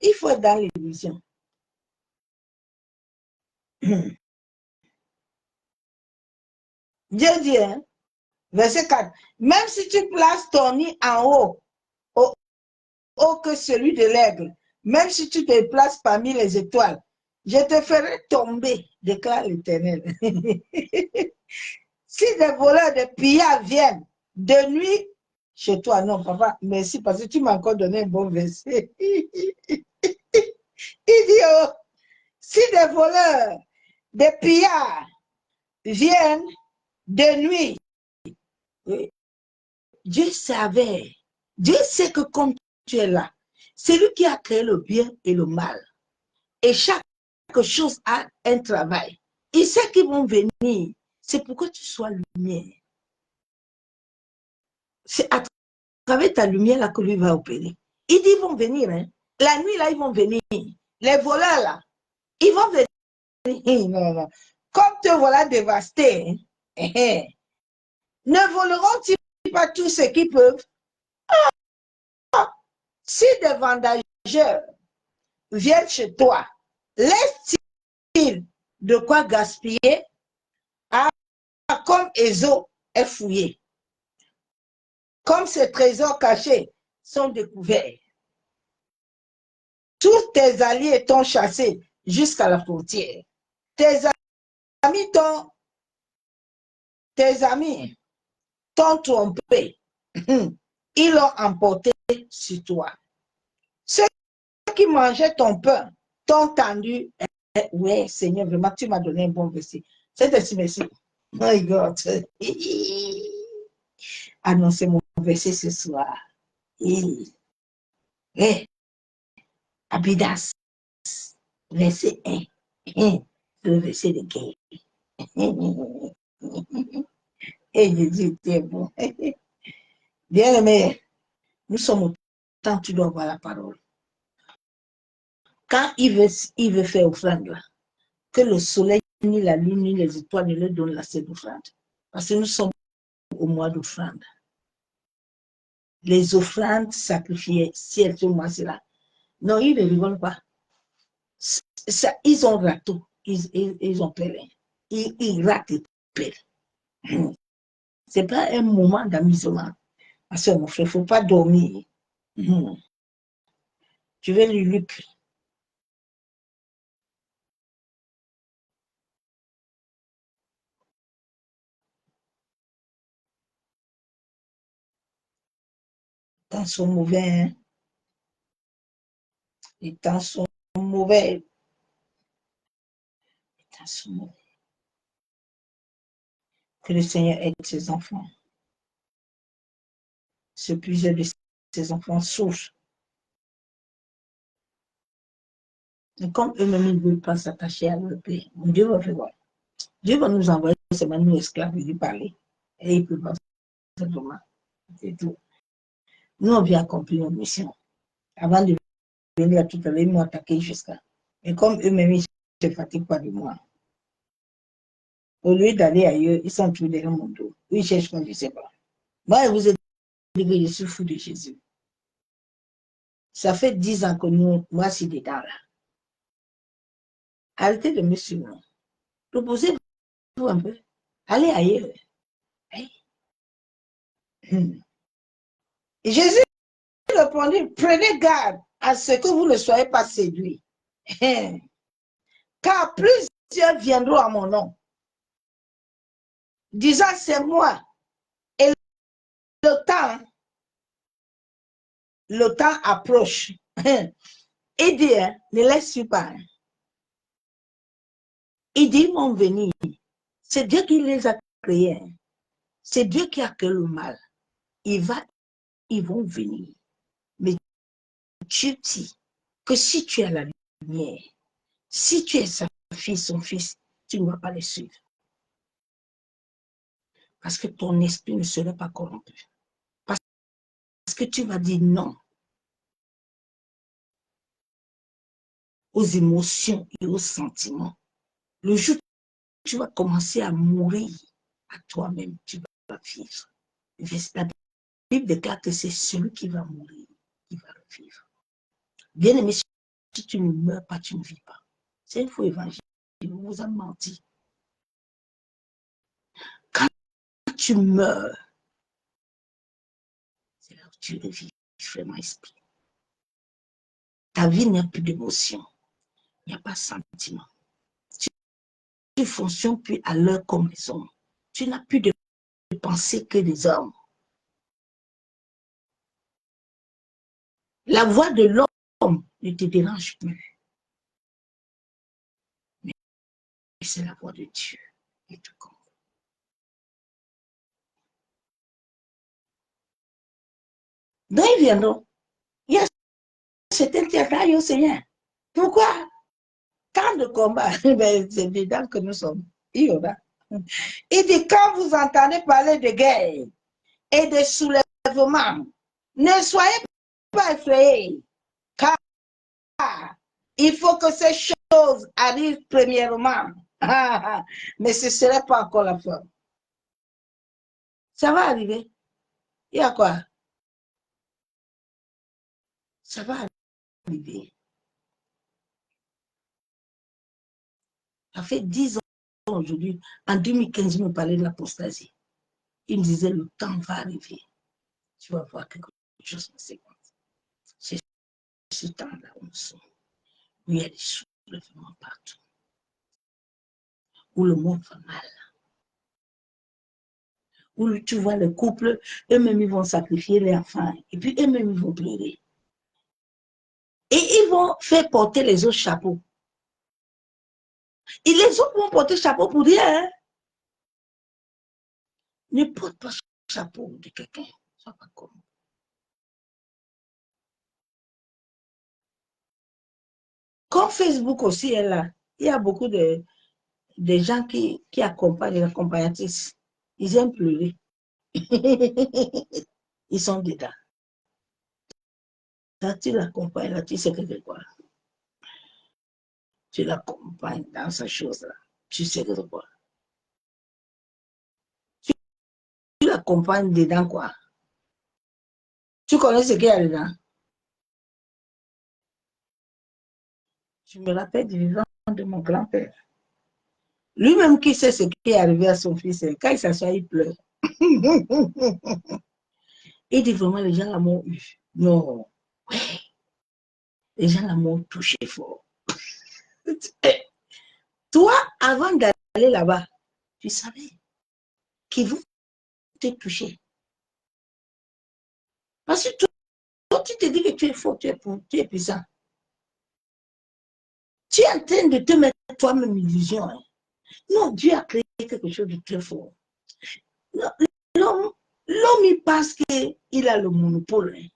Il faut être dans l'illusion. Dieu dit, hein, verset 4, même si tu places ton nid en haut, au haut que celui de l'aigle, même si tu te places parmi les étoiles, je te ferai tomber, déclare l'Éternel. Si des voleurs, des pillards viennent de nuit chez toi, non, papa, merci, parce que tu m'as encore donné un bon verset. Il dit, oh, si des voleurs, des pillards viennent de nuit, oui, Dieu savait, Dieu sait que comme tu es là, c'est lui qui a créé le bien et le mal. Et chaque chose a un travail. Il sait qu'ils vont venir. C'est pourquoi tu sois lumière. C'est à travers ta lumière là que lui va opérer. Il dit ils vont venir. Hein. La nuit là, ils vont venir. Les voleurs là, ils vont venir. Non, non. Comme te voilà dévasté, hein. Ne voleront-ils pas tout ce qu'ils peuvent? Si des vendageurs viennent chez toi, laisse-t-il de quoi gaspiller? Ah, comme Ésaü est fouillé, comme ses trésors cachés sont découverts. Tous tes alliés t'ont chassé jusqu'à la frontière. Tes amis t'ont trompé. Ils l'ont emporté sur toi. Ceux qui mangeaient ton pain t'ont tendu. Oui, Seigneur, vraiment, tu m'as donné un bon verset. C'est ainsi, merci. My God. Annoncez mon verset ce soir. Abidas, verset 1. Le verset de guerre. Et Jésus était bon. Bien aimé, nous sommes au temps où tu dois voir la parole. Quand il veut faire offrande là, que le soleil, ni la lune, ni les étoiles ne leur donnent la cette offrande. Parce que nous sommes au mois d'offrande. Les offrandes sacrifiées, si elles sont moi, c'est là. Non, ils ne rigolent pas. Ça, ils ont raté, ils ont peur. Ils ratent et peur. Ce n'est pas un moment d'amusement. Parce que mon frère, il ne faut pas dormir. Tu veux lire Luc. Les temps sont mauvais. Hein? Les temps sont mauvais. Les temps sont mauvais. Que le Seigneur aide ses enfants. Ce plusieurs de ses enfants souffrent. Et comme eux-mêmes ne veulent pas s'attacher à leur Père, Dieu va faire voir. Dieu va nous envoyer seulement nous esclaves lui parler. Et il peut pas simplement. C'est tout. Nous, on vient accomplir notre mission. Avant de venir à tout à l'heure, ils m'ont attaqué jusqu'à. Et comme eux-mêmes, ils ne se fatiguent pas de moi. Au lieu d'aller ailleurs, ils sont tous derrière mon dos. Ils cherchent quoi, je ne sais pas. Moi, je vous ai dit que je suis fou de Jésus. Ça fait 10 ans que moi, je suis dedans là. Arrêtez de me suivre. Reposez-vous un peu. Allez ailleurs. Hey. Et Jésus répondit, prenez garde à ce que vous ne soyez pas séduits. Car plusieurs viendront à mon nom. disant c'est moi. Et le temps approche. Il dit, hein, ne laisse pas. Il dit, ils vont venir. C'est Dieu qui les a créés. C'est Dieu qui a créé le mal. Ils vont venir. Mais Dieu dit que si tu as la lumière, si tu es sa fille, son fils, tu ne vas pas les suivre. Parce que ton esprit ne serait pas corrompu. Parce que tu vas dire non aux émotions et aux sentiments. Le jour où tu vas commencer à mourir à toi-même, tu vas vivre. La Bible déclare que c'est celui qui va mourir qui va vivre. Bien aimé, si tu ne meurs pas, tu ne vis pas. C'est un faux évangile. Il vous a menti. Quand tu meurs, c'est là où tu revis vraiment esprit. Ta vie n'a plus d'émotion. Il n'y a pas de sentiment. Tu ne fonctionnes plus à l'heure comme les hommes. Tu n'as plus de pensée que des hommes. La voix de l'homme ne te dérange plus. Mais c'est la voix de Dieu qui te compte. D'où ils viendront? Il y a certains qui attaquent au Seigneur. Pourquoi? Tant de combats, c'est évident que nous sommes. Il y en a. Il dit, quand vous entendez parler de guerre et de soulèvement, ne soyez pas effrayés, car il faut que ces choses arrivent premièrement. Mais ce ne serait pas encore la fin. Ça va arriver. Il y a quoi? Ça va arriver. Ça fait 10 ans aujourd'hui. En 2015, il me parlait de l'apostasie. Il me disait, le temps va arriver. Tu vas voir quelque chose de séquence. C'est ce temps-là où nous sommes. Où il y a des soulèvements partout. Où le monde va mal. Où tu vois les couples, eux-mêmes, ils vont sacrifier les enfants. Et puis, eux-mêmes, ils vont pleurer. Et ils vont faire porter les autres chapeaux. Et les autres vont porter chapeau pour dire, hein? Ne porte pas chapeau de quelqu'un. Ça va comme. Comme Facebook aussi est là, il y a beaucoup de gens qui accompagnent les accompagnatrices. Ils aiment pleurer. Ils sont dedans. Quand tu l'accompagnes, là, tu sais que c'est quoi. Tu l'accompagnes dans sa chose-là. Tu sais que c'est quoi. Tu l'accompagnes dedans quoi. Tu connais ce qu'il y a dedans. Je me rappelle du vivant de mon grand-père. Lui-même qui sait ce qui est arrivé à son fils, quand il s'assoit, il pleure. Il dit vraiment, les gens m'ont eu. Non. Les gens m'ont touché fort. Toi, avant d'aller là-bas, tu savais qu'ils vont te toucher. Parce que toi, tu te dis que tu es fort, tu es puissant. Tu es en train de te mettre toi-même une illusion. Hein. Non, Dieu a créé quelque chose de très fort. L'homme, il pense qu'il a le monopole. Hein.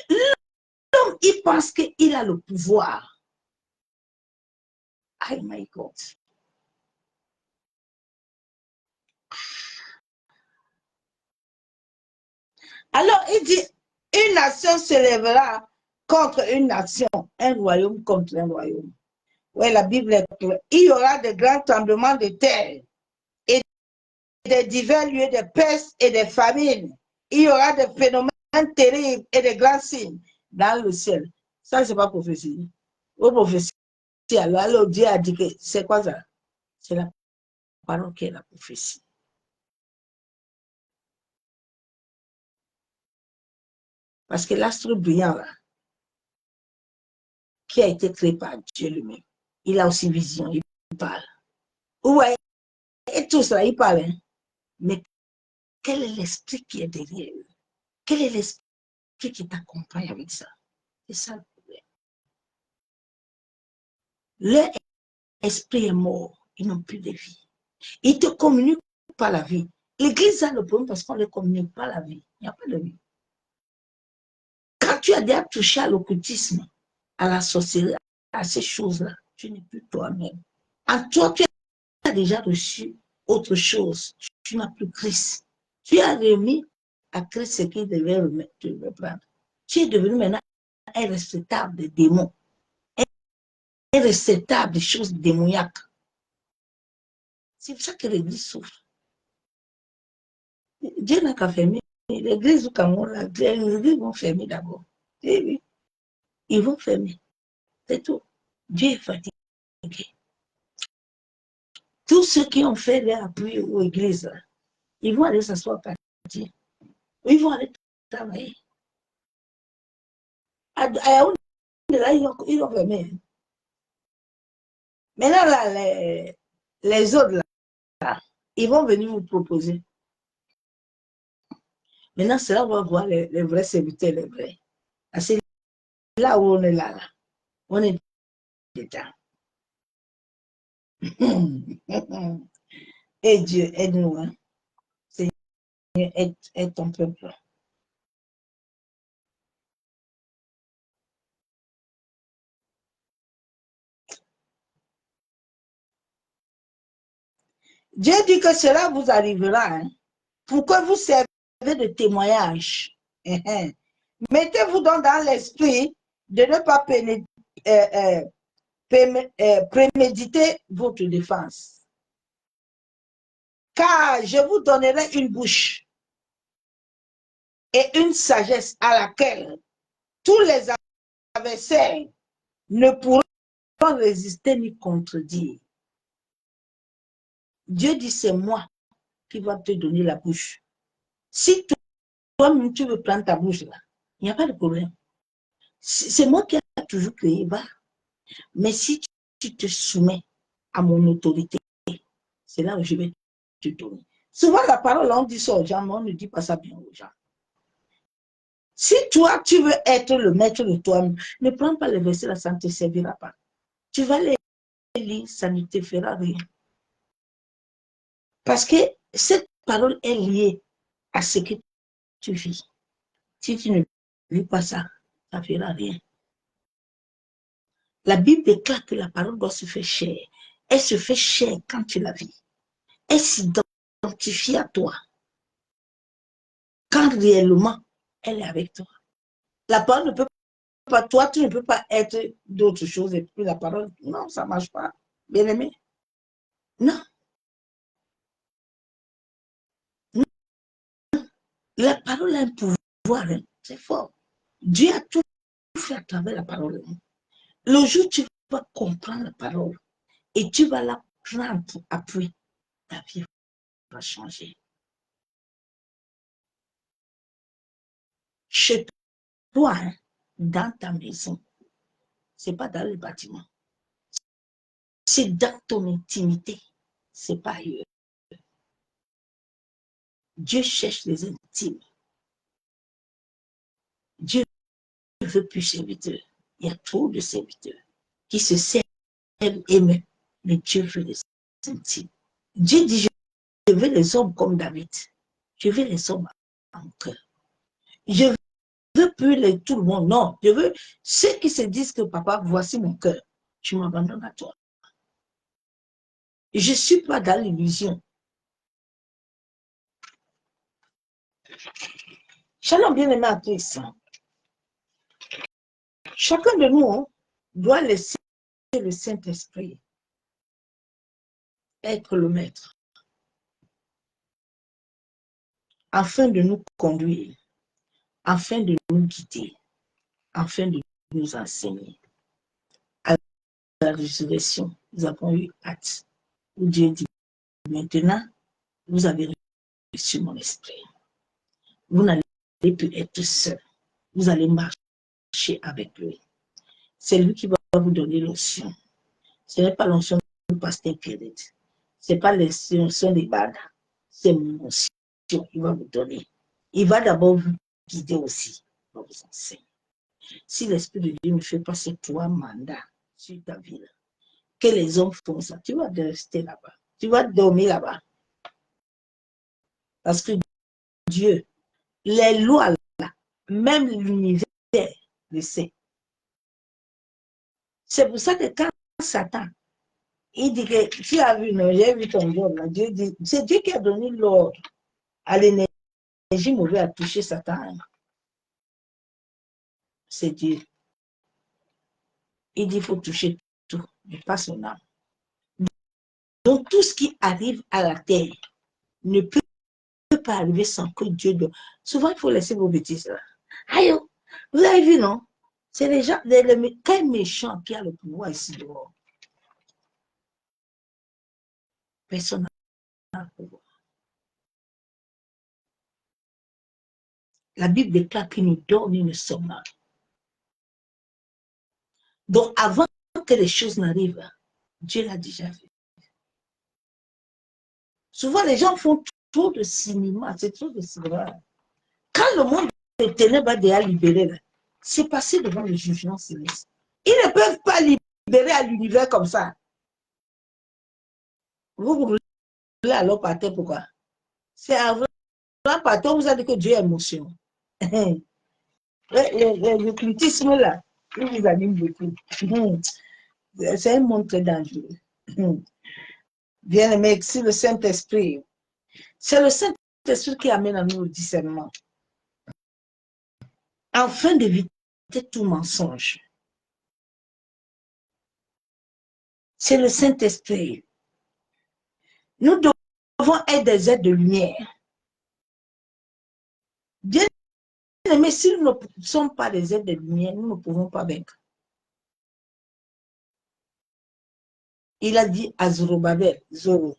L'homme, il pense qu'il a le pouvoir. Oh my God. Alors, il dit, une nation se lèvera contre une nation, un royaume contre un royaume. Oui, la Bible est claire. Il y aura de grands tremblements de terre et de divers lieux de pestes et de famines. Il y aura des phénomènes terribles et de grands signes dans le ciel. Ça, ce n'est pas prophétie. Aux prophéties, alors Dieu a dit que c'est quoi ça? C'est la parole qui est la prophétie. Parce que l'astre brillant, là, qui a été créé par Dieu lui-même, il a aussi vision, il parle. Ouais, et tout ça, il parle. Hein? Mais quel est l'esprit qui est derrière eux? Quel est l'esprit qui t'accompagne avec ça? C'est ça le problème. Leur esprit est mort. Ils n'ont plus de vie. Ils ne te communiquent pas la vie. L'Église a le problème parce qu'on ne leur communique pas la vie. Il n'y a pas de vie. Quand tu as déjà touché à l'occultisme, à la sorcellerie, à ces choses-là, tu n'es plus toi-même. En toi, tu as déjà reçu autre chose. Tu n'as plus Christ. Tu as remis à Christ ce qu'il devait reprendre. Tu es devenu maintenant un réceptacle des démons, un réceptacle des choses démoniaques. C'est pour ça que l'Église souffre. Dieu n'a qu'à fermer. L'Église au Cameroun, les églises vont fermer d'abord. Ils vont fermer. C'est tout. Dieu est fatigué. Tous ceux qui ont fait des appuis aux églises, ils vont aller s'asseoir partir. Ils vont aller travailler. Là, ils ont fermé. Maintenant, là, les autres, là, ils vont venir vous proposer. Maintenant, c'est là où on va voir les vrais serviteurs, les vrais. C'est là où on est là. On est dedans. Et Dieu, aide-nous. Hein. Seigneur, aide ton peuple. Dieu dit que cela vous arrivera. Hein. Pour que vous servez de témoignage. Mettez-vous donc dans l'esprit de ne pas préméditer votre défense. Car je vous donnerai une bouche et une sagesse à laquelle tous les adversaires ne pourront résister ni contredire. Dieu dit, c'est moi qui va te donner la bouche. Si toi-même tu veux prendre ta bouche là, il n'y a pas de problème. C'est moi qui ai toujours créé, va. Mais si tu te soumets à mon autorité, c'est là où je vais te donner. Souvent, la parole, on dit ça aux gens, mais on ne dit pas ça bien aux gens. Si toi, tu veux être le maître de toi-même, ne prends pas les versets, là, ça ne te servira pas. Tu vas les lire, ça ne te fera rien. Parce que cette parole est liée à ce que tu vis. Si tu ne vis pas ça, ça ne fera rien. La Bible déclare que la parole doit se faire chair. Elle se fait chair quand tu la vis. Elle s'identifie à toi. Quand réellement, elle est avec toi. La parole ne peut pas, toi, tu ne peux pas être d'autre chose et puis la parole, non, ça ne marche pas. Bien aimé. Non. Non. La parole a un pouvoir, hein. C'est fort. Dieu a tout fait à travers la parole. Le jour où tu vas comprendre la parole et tu vas la prendre pour appui, ta vie va changer. Chez toi, hein, dans ta maison, ce n'est pas dans le bâtiment. C'est dans ton intimité. Ce n'est pas ailleurs. Dieu cherche les intimes. Dieu ne veut plus serviteurs. Il y a trop de serviteurs qui se servent aimer, mais Dieu veut les intimes. Dieu dit, je veux les hommes comme David. Je veux les hommes en cœur. Je veux plus tout le monde. Non, je veux ceux qui se disent que papa, voici mon cœur. Je m'abandonne à toi. Je ne suis pas dans l'illusion. Shalom bien-aimé à tous. Chacun de nous doit laisser le Saint-Esprit être le maître afin de nous conduire, afin de nous guider, afin de nous enseigner. À la résurrection, nous avons eu hâte où Dieu dit, maintenant, vous avez reçu mon esprit. Vous n'allez plus être seul. Vous allez marcher avec lui. C'est lui qui va vous donner l'onction. Ce n'est pas l'onction du pasteur Pierrette. Ce n'est pas l'onction des badas. c'est mon mission, il va vous donner. Il va d'abord vous guider aussi, il va vous enseigner. Si l'Esprit de Dieu ne fait pas ces 3 mandats sur ta vie, que les hommes font ça, tu vas rester là-bas. Tu vas dormir là-bas. Parce que Dieu, les lois là, même l'univers le sait. C'est pour ça que quand Satan, il dit que tu as vu, non, j'ai vu ton job là, Dieu dit, c'est Dieu qui a donné l'ordre à l'énergie mauvaise à toucher Satan. C'est Dieu. Il dit qu'il faut toucher tout, mais pas son âme. Donc tout ce qui arrive à la terre ne peut pas arriver sans que Dieu donne. Souvent, il faut laisser vos bêtises là. Aïe, vous avez vu, non? C'est les gens, quel méchant qui a le pouvoir ici dehors. Personne n'a le pouvoir. La Bible déclare qu'il nous donne une somme. Donc, avant que les choses n'arrivent, Dieu l'a déjà fait. Souvent, les gens font trop de cinéma, c'est trop de cinéma. Quand le monde des ténèbres va déjà libérer, c'est passé devant le jugement céleste. Ils ne peuvent pas libérer à l'univers comme ça. Vous voulez alors partir pourquoi? C'est avant partir, on vous a dit que Dieu est émotion. Le cultisme là, il vous anime beaucoup. C'est un monde très dangereux. Bien aimé, c'est le Saint-Esprit. C'est le Saint-Esprit qui amène à nous le discernement. Afin d'éviter tout mensonge. C'est le Saint-Esprit. Nous devons être des êtres de lumière. Bien aimé, si nous ne sommes pas des êtres de lumière, nous ne pouvons pas vaincre. Il a dit à Zorobabel, Zoro,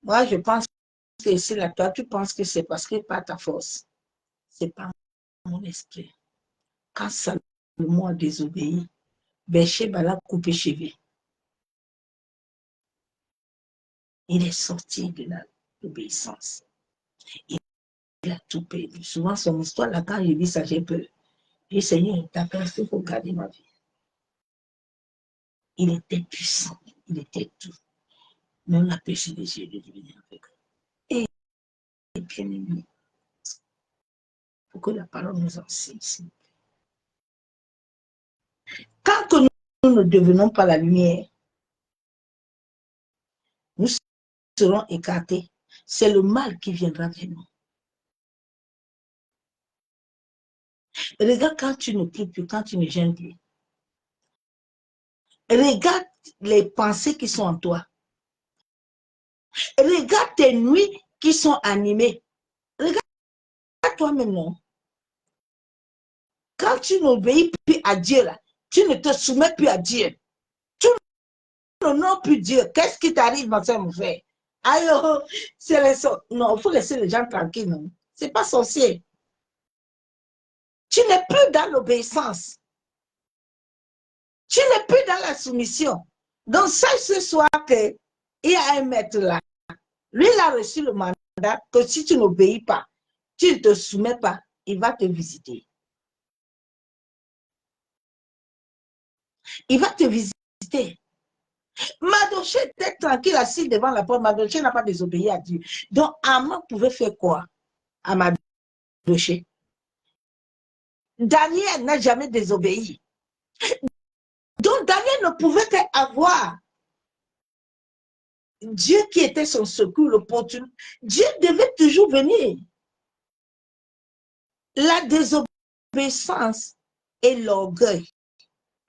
moi je pense que c'est là, toi tu penses que c'est parce que par ta force. C'est pas mon esprit. Quand Salomon a désobéi, Bathsheba l'a coupé cheveux. Il est sorti de l'obéissance. Il a tout perdu. Souvent, son histoire, là, quand je lis ça, j'ai peur. Je dis, Seigneur, ta grâce, il faut garder ma vie. Il était puissant. Il était tout. Mais on a péché des yeux de devenir avec eux. Et bien aimé, pour que la parole nous enseigne. Tant que nous ne devenons pas la lumière, nous serons écartés. C'est le mal qui viendra vers nous. Regarde quand tu ne pries plus, quand tu ne gênes plus. Regarde les pensées qui sont en toi. Regarde tes nuits qui sont animées. Regarde toi maintenant. Quand tu n'obéis plus à Dieu, là, tu ne te soumets plus à Dieu. Tu n'honores plus Dieu. Qu'est-ce qui t'arrive, ma soeur, mon frère? Aïe, c'est les sorts. Non, il faut laisser les gens tranquilles, non. Ce n'est pas sorcier. Tu n'es plus dans l'obéissance. Tu n'es plus dans la soumission. Donc, sache ce soir qu'il y a un maître là. Lui, il a reçu le mandat que si tu n'obéis pas, tu ne te soumets pas, il va te visiter. Il va te visiter. Mardoché était tranquille assis devant la porte. Mardoché n'a pas désobéi à Dieu. Donc, Haman pouvait faire quoi à Mardoché? Daniel n'a jamais désobéi. Donc, Daniel ne pouvait qu'avoir Dieu qui était son secours, l'opportunité. Dieu devait toujours venir. La désobéissance et l'orgueil,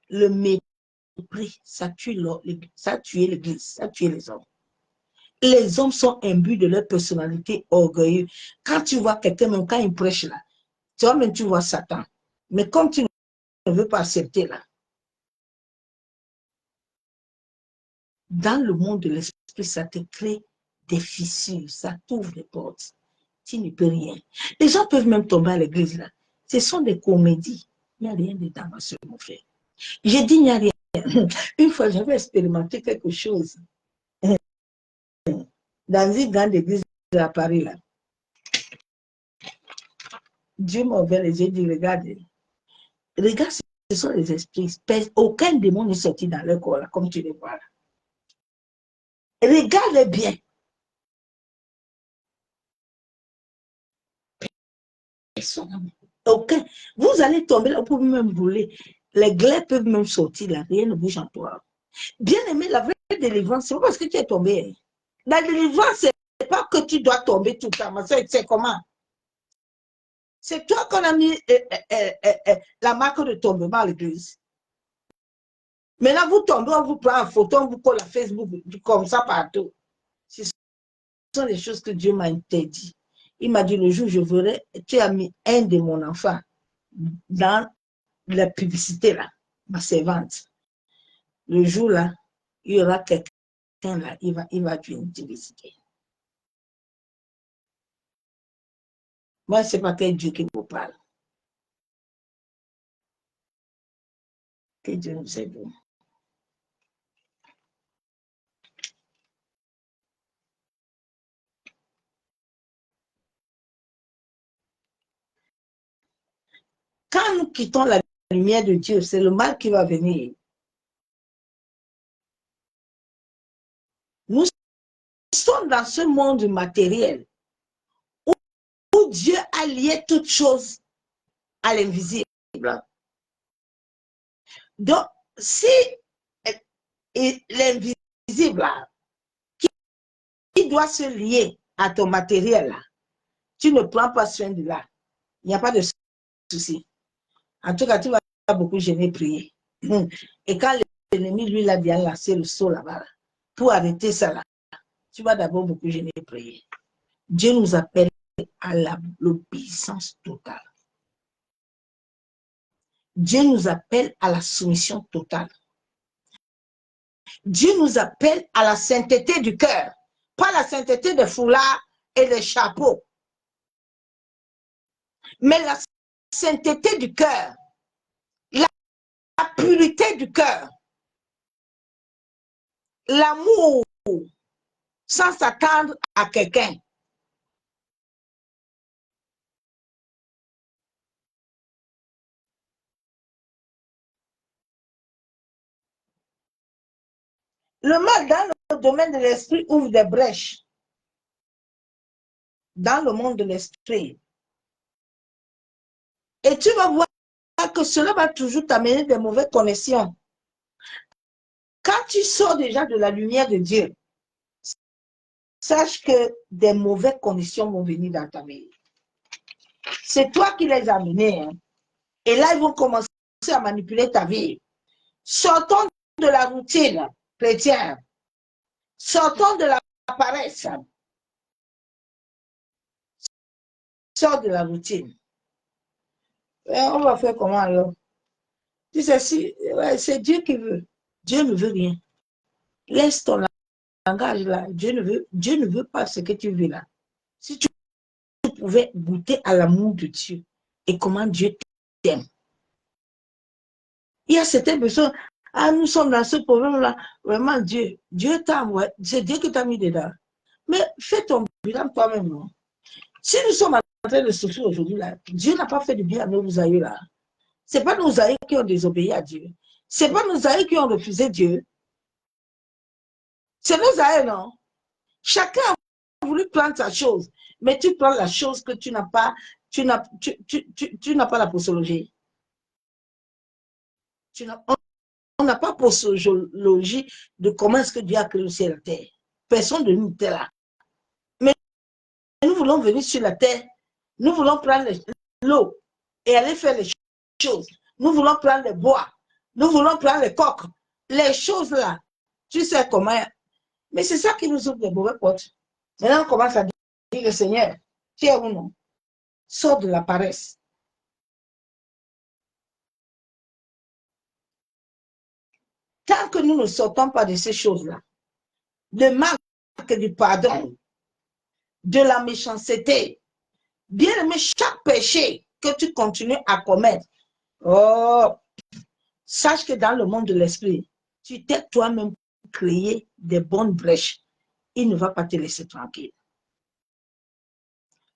le mépris, ça tue l'Église, ça tue les hommes. Les hommes sont imbus de leur personnalité orgueilleuse. Quand tu vois quelqu'un, même quand il prêche là, toi-même tu vois Satan. Mais comme tu ne veux pas accepter là, dans le monde de l'esprit, ça te crée des fissures, ça t'ouvre des portes. Tu ne peux rien. Les gens peuvent même tomber à l'église là. Ce sont des comédies. Il n'y a rien dedans, ma soeur, mon frère. J'ai dit, il n'y a rien. Une fois, j'avais expérimenté quelque chose dans une grande église à Paris, là. Dieu m'a ouvert les yeux et dit, regarde, ce sont les esprits. Aucun démon n'est sorti dans leur corps, là, comme tu les vois là. Regarde bien. Aucun. Vous allez tomber là, vous pouvez même brûler. Les glaives peuvent même sortir là, rien ne bouge en toi. Bien aimé, la vraie délivrance, c'est pas parce que tu es tombé. La délivrance, c'est pas que tu dois tomber tout le temps. C'est comment? C'est toi qu'on a mis la marque de tombement à l'église. Maintenant, vous tombez, on vous prend en photo, on vous colle à Facebook, comme ça partout. Ce sont les choses que Dieu m'a interdit. Il m'a dit, le jour où je verrai, tu as mis un de mon enfant dans la publicité là, ma servante. Le jour là, il y aura quelqu'un là, il va venir te visiter. Moi, ce n'est pas quel Dieu qui vous parle. Que Dieu nous aide. Quand nous quittons la lumière de Dieu, c'est le mal qui va venir. Nous sommes dans ce monde matériel où Dieu a lié toutes choses à l'invisible. Donc, si l'invisible qui doit se lier à ton matériel, là, tu ne prends pas soin de là, il n'y a pas de souci. En tout cas, tu vas beaucoup gêner, prier. Et quand l'ennemi, lui, là, vient lancer le saut là-bas, là, pour arrêter ça là, tu vas d'abord beaucoup gêner, prier. Dieu nous appelle à l'obéissance totale. Dieu nous appelle à la soumission totale. Dieu nous appelle à la sainteté du cœur, pas la sainteté des foulards et des chapeaux, mais la sainteté du cœur, la pureté du cœur, l'amour sans s'attendre à quelqu'un. Le mal dans le domaine de l'esprit ouvre des brèches dans le monde de l'esprit. Et tu vas voir que cela va toujours t'amener des mauvaises connexions. Quand tu sors déjà de la lumière de Dieu, sache que des mauvaises connexions vont venir dans ta vie. C'est toi qui les as amenées. Hein. Et là, ils vont commencer à manipuler ta vie. Sortons de la routine chrétienne. Sortons de la paresse. Sors de la routine. Et on va faire comment alors? Tu sais, si, ouais, c'est Dieu qui veut. Dieu ne veut rien. Laisse ton langage là. Dieu ne veut pas ce que tu veux là. Si tu pouvais goûter à l'amour de Dieu et comment Dieu t'aime. Il y a certaines personnes, ah, nous sommes dans ce problème-là, vraiment Dieu t'a envoyé, c'est Dieu qui t'a mis dedans. Mais fais ton bilan toi-même, non? Si nous sommes en train de souffrir aujourd'hui, là, Dieu n'a pas fait du bien à nos aïeux, là. Ce n'est pas nos aïeux qui ont désobéi à Dieu. Ce n'est pas nos aïeux qui ont refusé Dieu. C'est nos aïeux, non? Chacun a voulu prendre sa chose, mais tu prends la chose que tu n'as pas, tu n'as pas la posologie. On n'a pas posologie de comment est-ce que Dieu a créé le ciel et la terre. Personne de nous n'était là. Mais nous voulons venir sur la terre, nous voulons prendre l'eau et aller faire les choses. Nous voulons prendre les bois, nous voulons prendre les coques, les choses là. Tu sais comment. Mais c'est ça qui nous ouvre des mauvaises portes. Maintenant, on commence à dire le Seigneur, tu es ou non? Sors de la paresse. Tant que nous ne sortons pas de ces choses-là, de manque du pardon, de la méchanceté, bien aimé, chaque péché que tu continues à commettre, oh, sache que dans le monde de l'esprit, tu t'es toi-même créé des bonnes brèches. Il ne va pas te laisser tranquille.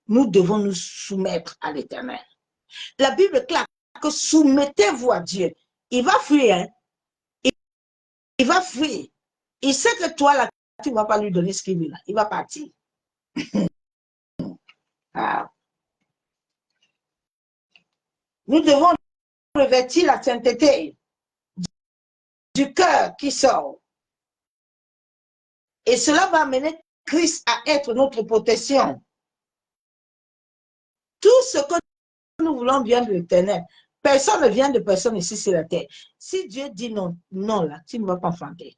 nous devons nous soumettre à l'Éternel. La Bible clame que soumettez-vous à Dieu. Il va fuir, hein? Il va fuir. Il sait que toi, là, tu ne vas pas lui donner ce qu'il veut. Là. Il va partir. Ah. Nous devons revêtir la sainteté du cœur qui sort. Et cela va amener Christ à être notre protection. Tout ce que nous voulons vient de l'Éternel. Personne ne vient de personne ici sur la terre. Si Dieu dit non, non là, tu ne vas pas enfanter.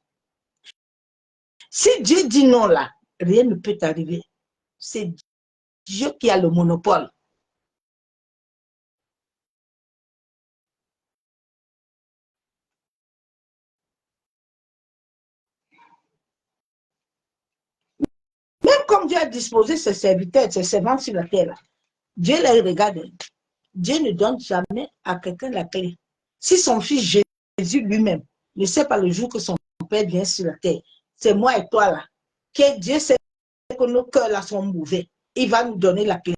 Si Dieu dit non là, rien ne peut t'arriver. C'est Dieu qui a le monopole. Même comme Dieu a disposé ses serviteurs, ses servants sur la terre, là, Dieu les regarde. Dieu ne donne jamais à quelqu'un la clé. Si son fils Jésus lui-même ne sait pas le jour que son Père vient sur la terre, c'est moi et toi là, que Dieu sait que nos cœurs là sont mauvais. Il va nous donner la clé.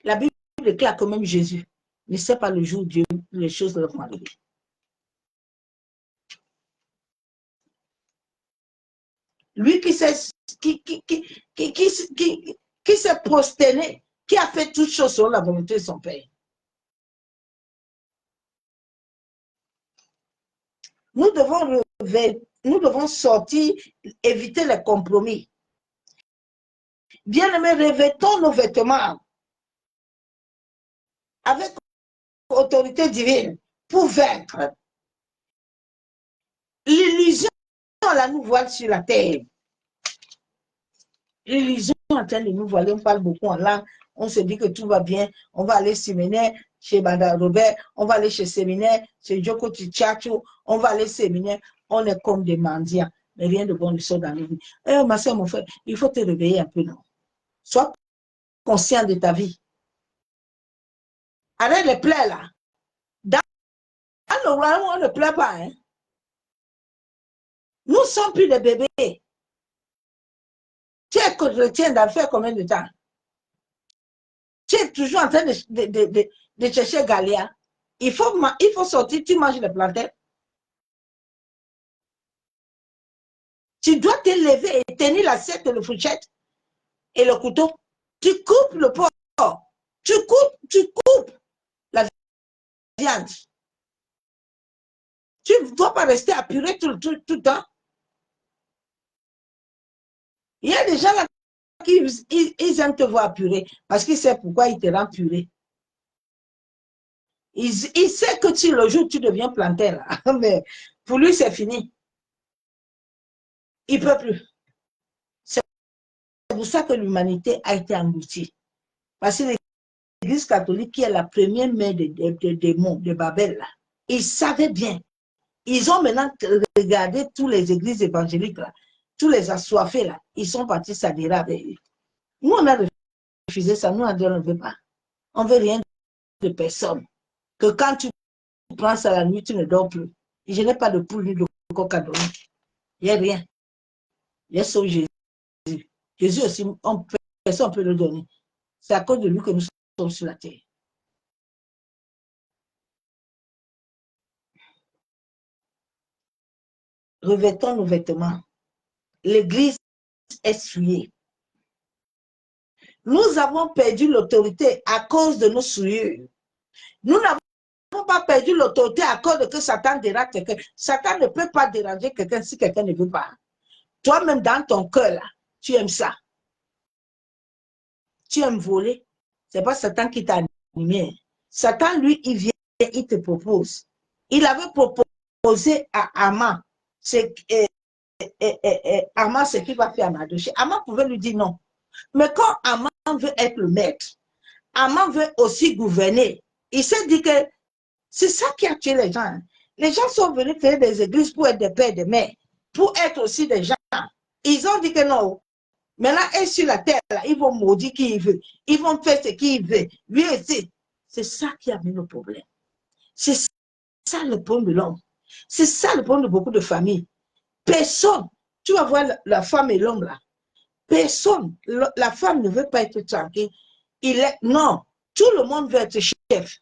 La Bible déclare que même Jésus ne sait pas le jour où Dieu, les choses leur vont arriver. Lui qui s'est prosterné, qui a fait toutes choses selon la volonté de son Père. Nous devons sortir, éviter les compromis. Bien-aimés, revêtons nos vêtements avec autorité divine pour vaincre l'illusion. Là, nous voile sur la terre. L'illusion en train de nous voiler, on parle beaucoup en langue, on se dit que tout va bien, on va aller séminaire chez Bada Robert, on va aller chez séminaire, chez Joko Tchachu, on va aller séminaire, on est comme des mendiants, mais rien de bon ne sort dans la vie. Eh, ma soeur, mon frère, il faut te réveiller un peu, non? Sois conscient de ta vie. Arrête les plaies là. Dans le royaume, on ne plaît pas. Hein? Nous ne sommes plus des bébés. Tu es chrétien d'en faire combien de temps? Tu es toujours en train de chercher Galia. Il faut sortir, tu manges les plantains. Tu dois te lever et tenir l'assiette, le fourchette et le couteau. Tu coupes le porc. Tu coupes la viande. Tu ne dois pas rester apuré tout le temps. Il y a des gens là qui ils aiment te voir apuré parce qu'ils savent pourquoi ils te rendent puré. Il sait que si le jour où tu deviens plantain, là, mais pour lui, c'est fini. Il ne peut plus. C'est pour ça que l'humanité a été engloutie. Parce que l'Église catholique, qui est la première mère des démons, de Babel, là, ils savaient bien. Ils ont maintenant regardé toutes les églises évangéliques, là, tous les assoiffés, là, ils sont partis s'adhérer avec eux. Nous, on a refusé ça. Nous, on ne veut pas. On ne veut rien de personne. Que quand tu prends ça la nuit, tu ne dors plus. Je n'ai pas de poule ni de coq à donner. Il n'y a rien. Il y a sauf Jésus. Jésus aussi, personne ne peut le donner. C'est à cause de lui que nous sommes sur la terre. Revêtons nos vêtements. L'église est souillée. Nous avons perdu l'autorité à cause de nos souillures. Nous n'avons pas perdu l'autorité à cause de que Satan dérange quelqu'un. Satan ne peut pas déranger quelqu'un si quelqu'un ne veut pas. Toi-même, dans ton cœur, là, tu aimes ça. Tu aimes voler. Ce n'est pas Satan qui t'a animé. Satan, lui, il vient, il te propose. Il avait proposé à Haman, Haman, ce qu'il va faire à Mardochée. Haman pouvait lui dire non. Mais quand Haman veut être le maître, Haman veut aussi gouverner. Il s'est dit que c'est ça qui a tué les gens. Les gens sont venus créer des églises pour être des pères et des mères, pour être aussi des gens. Ils ont dit que non. Maintenant, et sur la terre, là, ils vont maudire qui ils veulent. Ils vont faire ce qu'ils veulent. Lui aussi. C'est ça qui a mis le problème. C'est ça le problème de l'homme. C'est ça le problème de beaucoup de familles. Personne tu vas voir la femme et l'homme là. Personne, la femme ne veut pas être tranquille. Non, tout le monde veut être chef.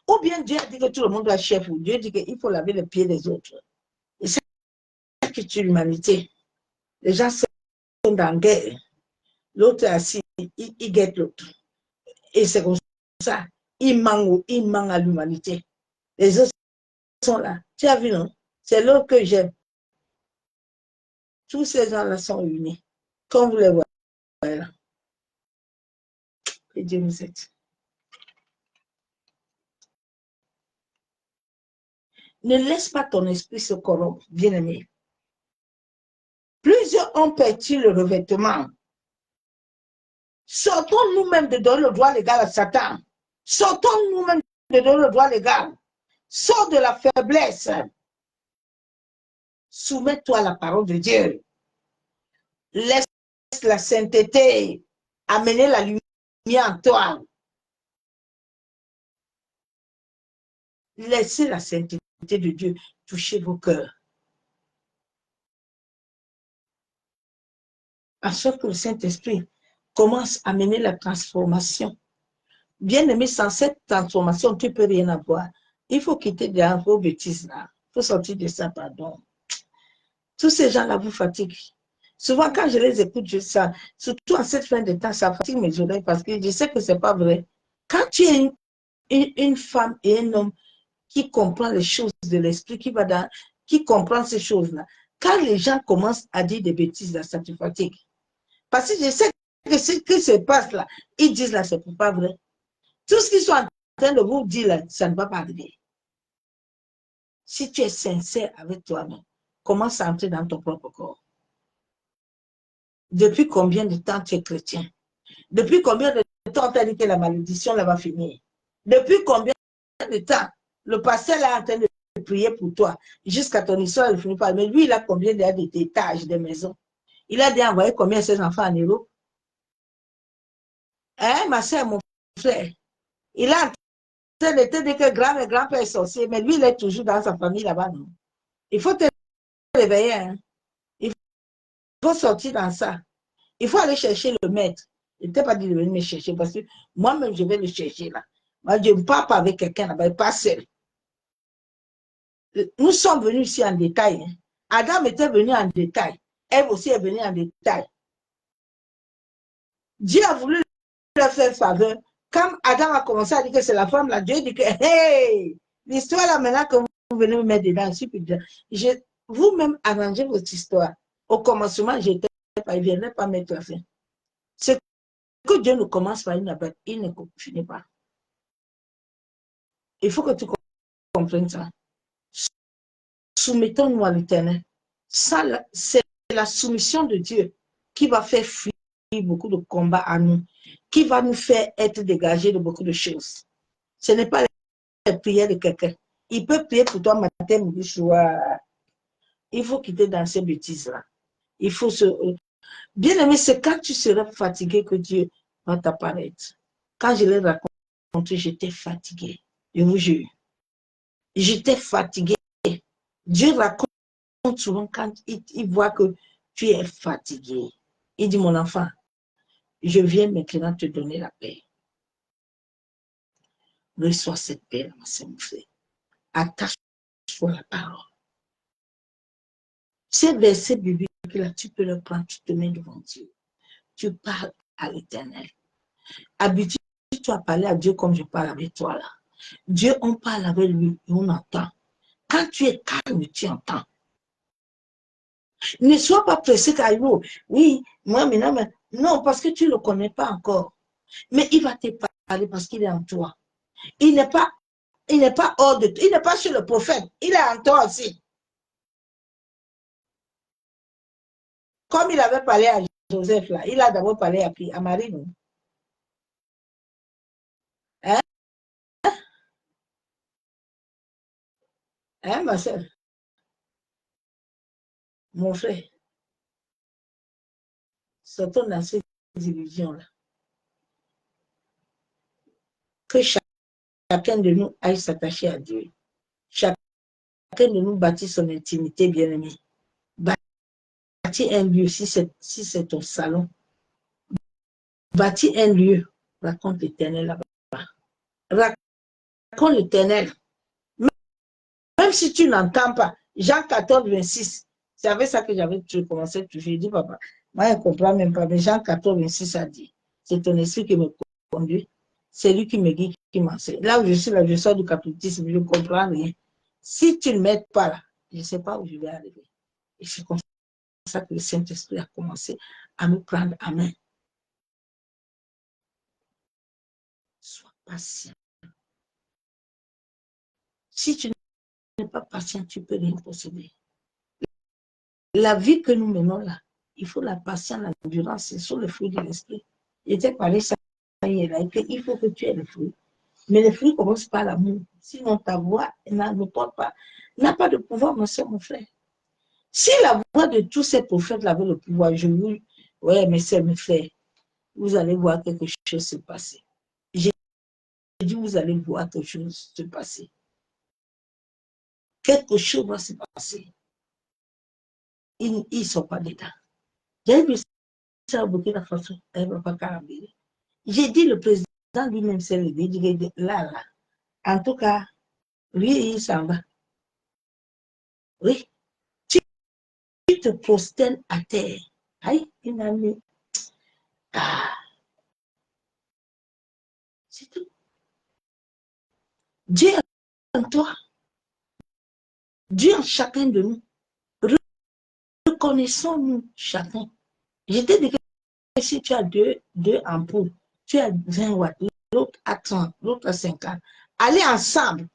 Ou bien Dieu a dit que tout le monde doit être chef, ou Dieu dit qu'il faut laver les pieds des autres. Et c'est ça qui tue l'humanité. Les gens sont dans la guerre. L'autre est assis, il guette l'autre. Et c'est comme ça. Il manque à l'humanité. Les autres sont là. Tu as vu, non? C'est l'autre que j'aime. Tous ces gens-là sont unis. Comme vous les voyez là. Que Dieu nous aide. Ne laisse pas ton esprit se corrompre, bien-aimé. Plusieurs ont perdu le revêtement. Sortons nous-mêmes de donner le droit légal à Satan. Sortons nous-mêmes de donner le droit légal. Sors de la faiblesse. Soumets-toi à la parole de Dieu. Laisse la sainteté amener la lumière en toi. Laissez la sainteté de Dieu toucher vos cœurs. À ce que le Saint-Esprit commence à mener la transformation. Bien aimé, sans cette transformation, tu ne peux rien avoir. Il faut quitter des vos bêtises là. Il faut sortir de ça, pardon. Tous ces gens-là vous fatiguent. Souvent, quand je les écoute, ça, surtout en cette fin de temps, ça fatigue mes oreilles parce que je sais que ce n'est pas vrai. Quand tu es une femme et un homme qui comprend les choses de l'esprit, qui comprend ces choses-là, quand les gens commencent à dire des bêtises, là, ça te fatigue. Parce que je sais que ce qui se passe là, ils disent là, c'est pas vrai. Tout ce qu'ils sont en train de vous dire là, ça ne va pas arriver. Si tu es sincère avec toi-même, commence à entrer dans ton propre corps. Depuis combien de temps tu es chrétien? Depuis combien de temps tu as dit que la malédiction là va finir? Depuis combien de temps le pasteur là est en train de prier pour toi jusqu'à ton histoire ne finit pas? Mais lui, il a combien d'étages, de maisons? Il a déjà envoyé combien de ses enfants en Europe? Hein, ma soeur, mon frère? Il a en train de te dire que grand-père est sorcier, mais lui, il est toujours dans sa famille là-bas. Il faut te réveiller. Hein? Il faut sortir dans ça. Il faut aller chercher le maître. Il ne t'a pas dit de venir me chercher parce que moi-même, je vais le chercher là. Moi, je ne parle pas avec quelqu'un là-bas, pas seul. Nous sommes venus ici en détail. Hein. Adam était venu en détail. Ève aussi est venue en détail. Dieu a voulu leur faire faveur. Quand Adam a commencé à dire que c'est la femme là, Dieu dit que, hey, l'histoire là maintenant que vous venez me mettre dedans, vous-même arrangez votre histoire. Au commencement, j'étais pas, il ne viendrait pas mettre la fin. C'est que Dieu ne commence pas, il ne finit pas. Il faut que tu comprennes ça. Soumettons-nous à l'Éternel. C'est la soumission de Dieu qui va faire fuir beaucoup de combats à nous, qui va nous faire être dégagés de beaucoup de choses. Ce n'est pas la prière de quelqu'un. Il peut prier pour toi matin, midi, soir. Il faut quitter dans ces bêtises-là. Il faut se... Bien aimé, c'est quand tu seras fatigué que Dieu va t'apparaître. Quand je l'ai raconté, j'étais fatigué. Je vous jure. J'étais fatigué. Dieu raconte souvent quand il voit que tu es fatigué. Il dit, mon enfant, je viens maintenant te donner la paix. Reçois cette paix, ma sœur, mon frère. Attache-toi à la parole. Ces versets bibliques-là, tu peux le prendre, tu te mets devant Dieu. Tu parles à l'Éternel. Habitue-toi à parler à Dieu comme je parle avec toi là. Dieu, on parle avec lui et on entend. Quand tu es calme, tu entends. Ne sois pas pressé car oui, moi maintenant, non, parce que tu ne le connais pas encore. Mais il va te parler parce qu'il est en toi. Il n'est pas hors de toi, il n'est pas chez le prophète, il est en toi aussi. Comme il avait parlé à Joseph là, il a d'abord parlé à Marie. Hein? Hein, ma soeur? Mon frère, sortons dans cette illusion-là. Que chacun de nous aille s'attacher à Dieu. Chacun de nous bâtit son intimité, bien-aimé. Bâtis bâtis un lieu, si c'est ton salon, bâtis un lieu, raconte l'Éternel là-bas. Raconte l'Éternel. Même si tu n'entends pas, Jean 14, 26, c'est avec ça que j'avais commencé toujours. J'ai dit, papa, moi, je ne comprends même pas, mais Jean 14, 26 a dit, c'est ton esprit qui me conduit, c'est lui qui me guide, qui m'enseigne. Là où je suis, là, je sors du catholicisme, je ne comprends rien. Si tu ne m'aides pas là, je ne sais pas où je vais arriver. Et c'est comme ça que le Saint-Esprit a commencé à me prendre à main. Sois patient. Si tu n'es pas patient, tu peux rien posséder. La vie que nous menons là, il faut la patience, l'endurance, c'est sur le fruit de l'esprit. J'étais parlé ça hier, il faut que tu aies le fruit. Mais le fruit commence par l'amour. Sinon, ta voix ne porte pas, n'a pas de pouvoir, mon soeur, mon frère. Si la voix de tous ces prophètes avait le pouvoir, je vous, ouais, mes soeurs, mes frères, vous allez voir quelque chose se passer. J'ai dit, vous allez voir quelque chose se passer. Quelque chose va se passer. Ils ne sont pas dedans. J'ai vu ça au Burkina Faso, j'ai dit, le président lui-même s'est levé, il dit, là, en tout cas, lui, il s'en va. Oui, tu te prosternes à terre. Aïe, il a mis. Ah, c'est tout. Dieu en toi, Dieu en chacun de nous. Reconnaissons-nous chacun. Je te dis que si tu as deux ampoules, tu as 20 watts, l'autre à 30, l'autre à 50. Allez ensemble.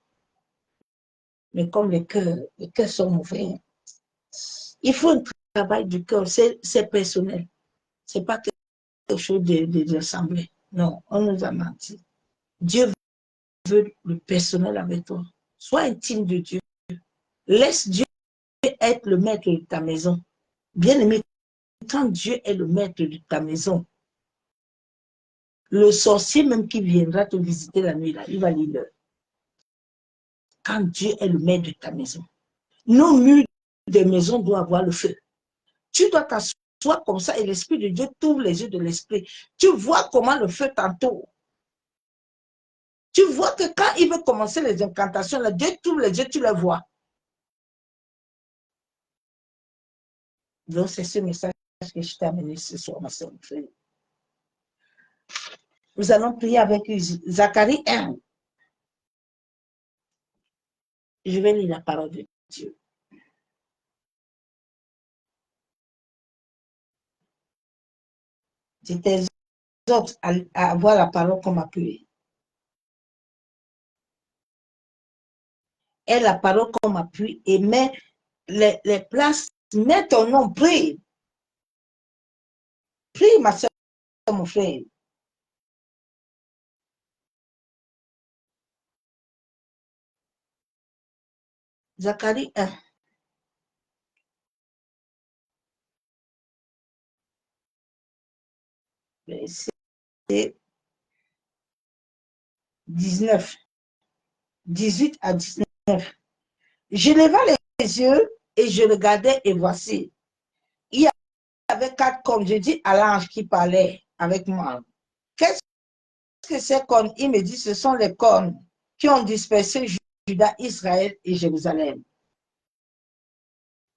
Mais comme les cœurs sont mauvais, il faut un travail du cœur, c'est personnel. Ce n'est pas quelque chose de l'assemblée. Non, on nous a menti. Dieu veut le personnel avec toi. Sois intime de Dieu. Laisse Dieu être le maître de ta maison. Bien-aimé, quand Dieu est le maître de ta maison, le sorcier même qui viendra te visiter la nuit, là, il va lire l'heure. Quand Dieu est le maître de ta maison. Nos murs des maisons doivent avoir le feu. Tu dois t'asseoir comme ça et l'Esprit de Dieu t'ouvre les yeux de l'Esprit. Tu vois comment le feu t'entoure. Tu vois que quand il veut commencer les incantations, là, Dieu t'ouvre les yeux, tu les vois. Donc, c'est ce message que je t'ai amené ce soir, ma soeur. Nous allons prier avec Zacharie 1. Je vais lire la parole de Dieu. Je t'exhorte à avoir la parole comme appui. Et la parole comme appui et mets les places, mets ton nom, prie. Prie, ma soeur, mon frère. Zacharie 1. Verset 19. 18 à 19. Je leva les yeux et je regardais et voici, il y avait 4 cornes. Je dis à l'ange qui parlait avec moi, qu'est-ce que ces cornes? Il me dit, ce sont les cornes qui ont dispersé Juda, Israël et Jérusalem.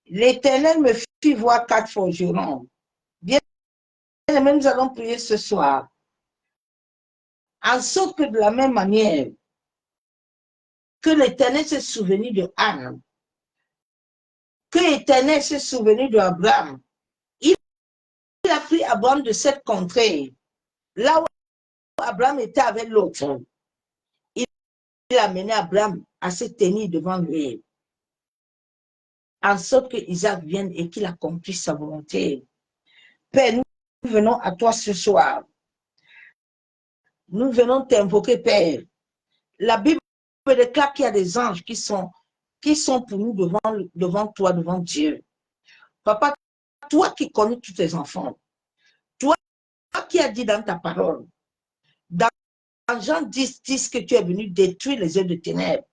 L'Éternel me fit voir 4 forgerons. Bien aimé, nous allons prier ce soir, en sorte que de la même manière que l'Éternel s'est souvenu de Anne, que l'Éternel s'est souvenu d'Abraham, il a pris Abraham de cette contrée, là où Abraham était avec l'autre. Il a amené Abraham à se tenir devant lui, en sorte que Isaac vienne et qu'il accomplisse sa volonté. Père, nous venons à toi ce soir. Nous venons t'invoquer, Père. La Bible déclare qu'il y a des anges qui sont pour nous devant toi, devant Dieu. Papa, toi qui connais tous tes enfants, toi qui as dit dans ta parole, dans Jean 10, 10 que tu es venu détruire les œuvres de ténèbres,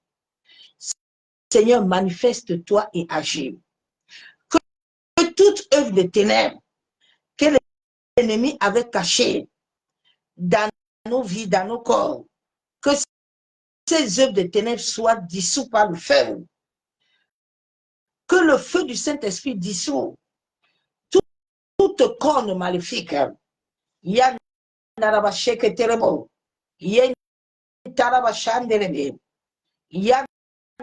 Seigneur, manifeste-toi et agis. Que toute œuvre de ténèbres que l'ennemi avait cachée dans nos vies, dans nos corps, que ces œuvres de ténèbres soient dissoues par le feu. Que le feu du Saint-Esprit dissout toute corne maléfique. Yann Narabasheke Terebo, Yen Tarabashanderebe, Yann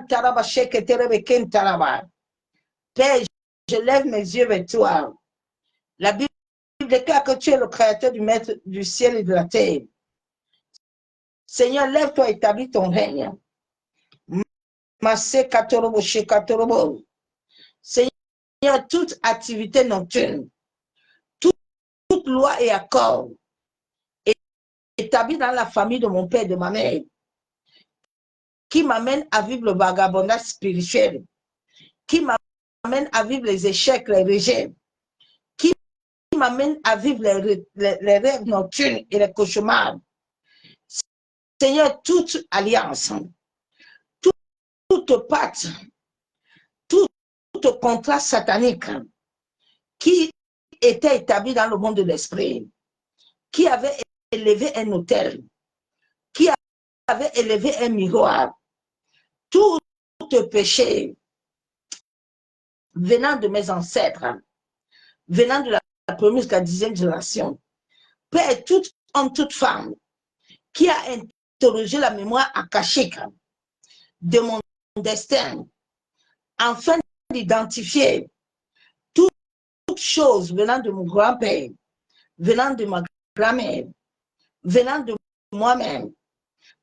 Tarabasheke Terebe Ken Taraba. Père, je lève mes yeux vers toi. La Bible déclare que tu es le créateur du maître du ciel et de la terre. Seigneur, lève-toi, établis ton règne. Masse Katorobo Shekatorobo. Seigneur, toute activité nocturne, toute loi et accord établi dans la famille de mon père et de ma mère, qui m'amène à vivre le vagabondage spirituel, qui m'amène à vivre les échecs, les rejets, qui m'amène à vivre les rêves nocturnes et les cauchemars. Seigneur, toute alliance, toute pacte, tout contrat satanique qui était établi dans le monde de l'esprit, qui avait élevé un autel, qui avait élevé un miroir, tout péché venant de mes ancêtres, venant de la première jusqu'à la 10e génération, Père, toute homme, toute femme qui a interrogé la mémoire akashique de mon destin, afin d'identifier toute chose venant de mon grand-père, venant de ma grand-mère, venant de moi-même.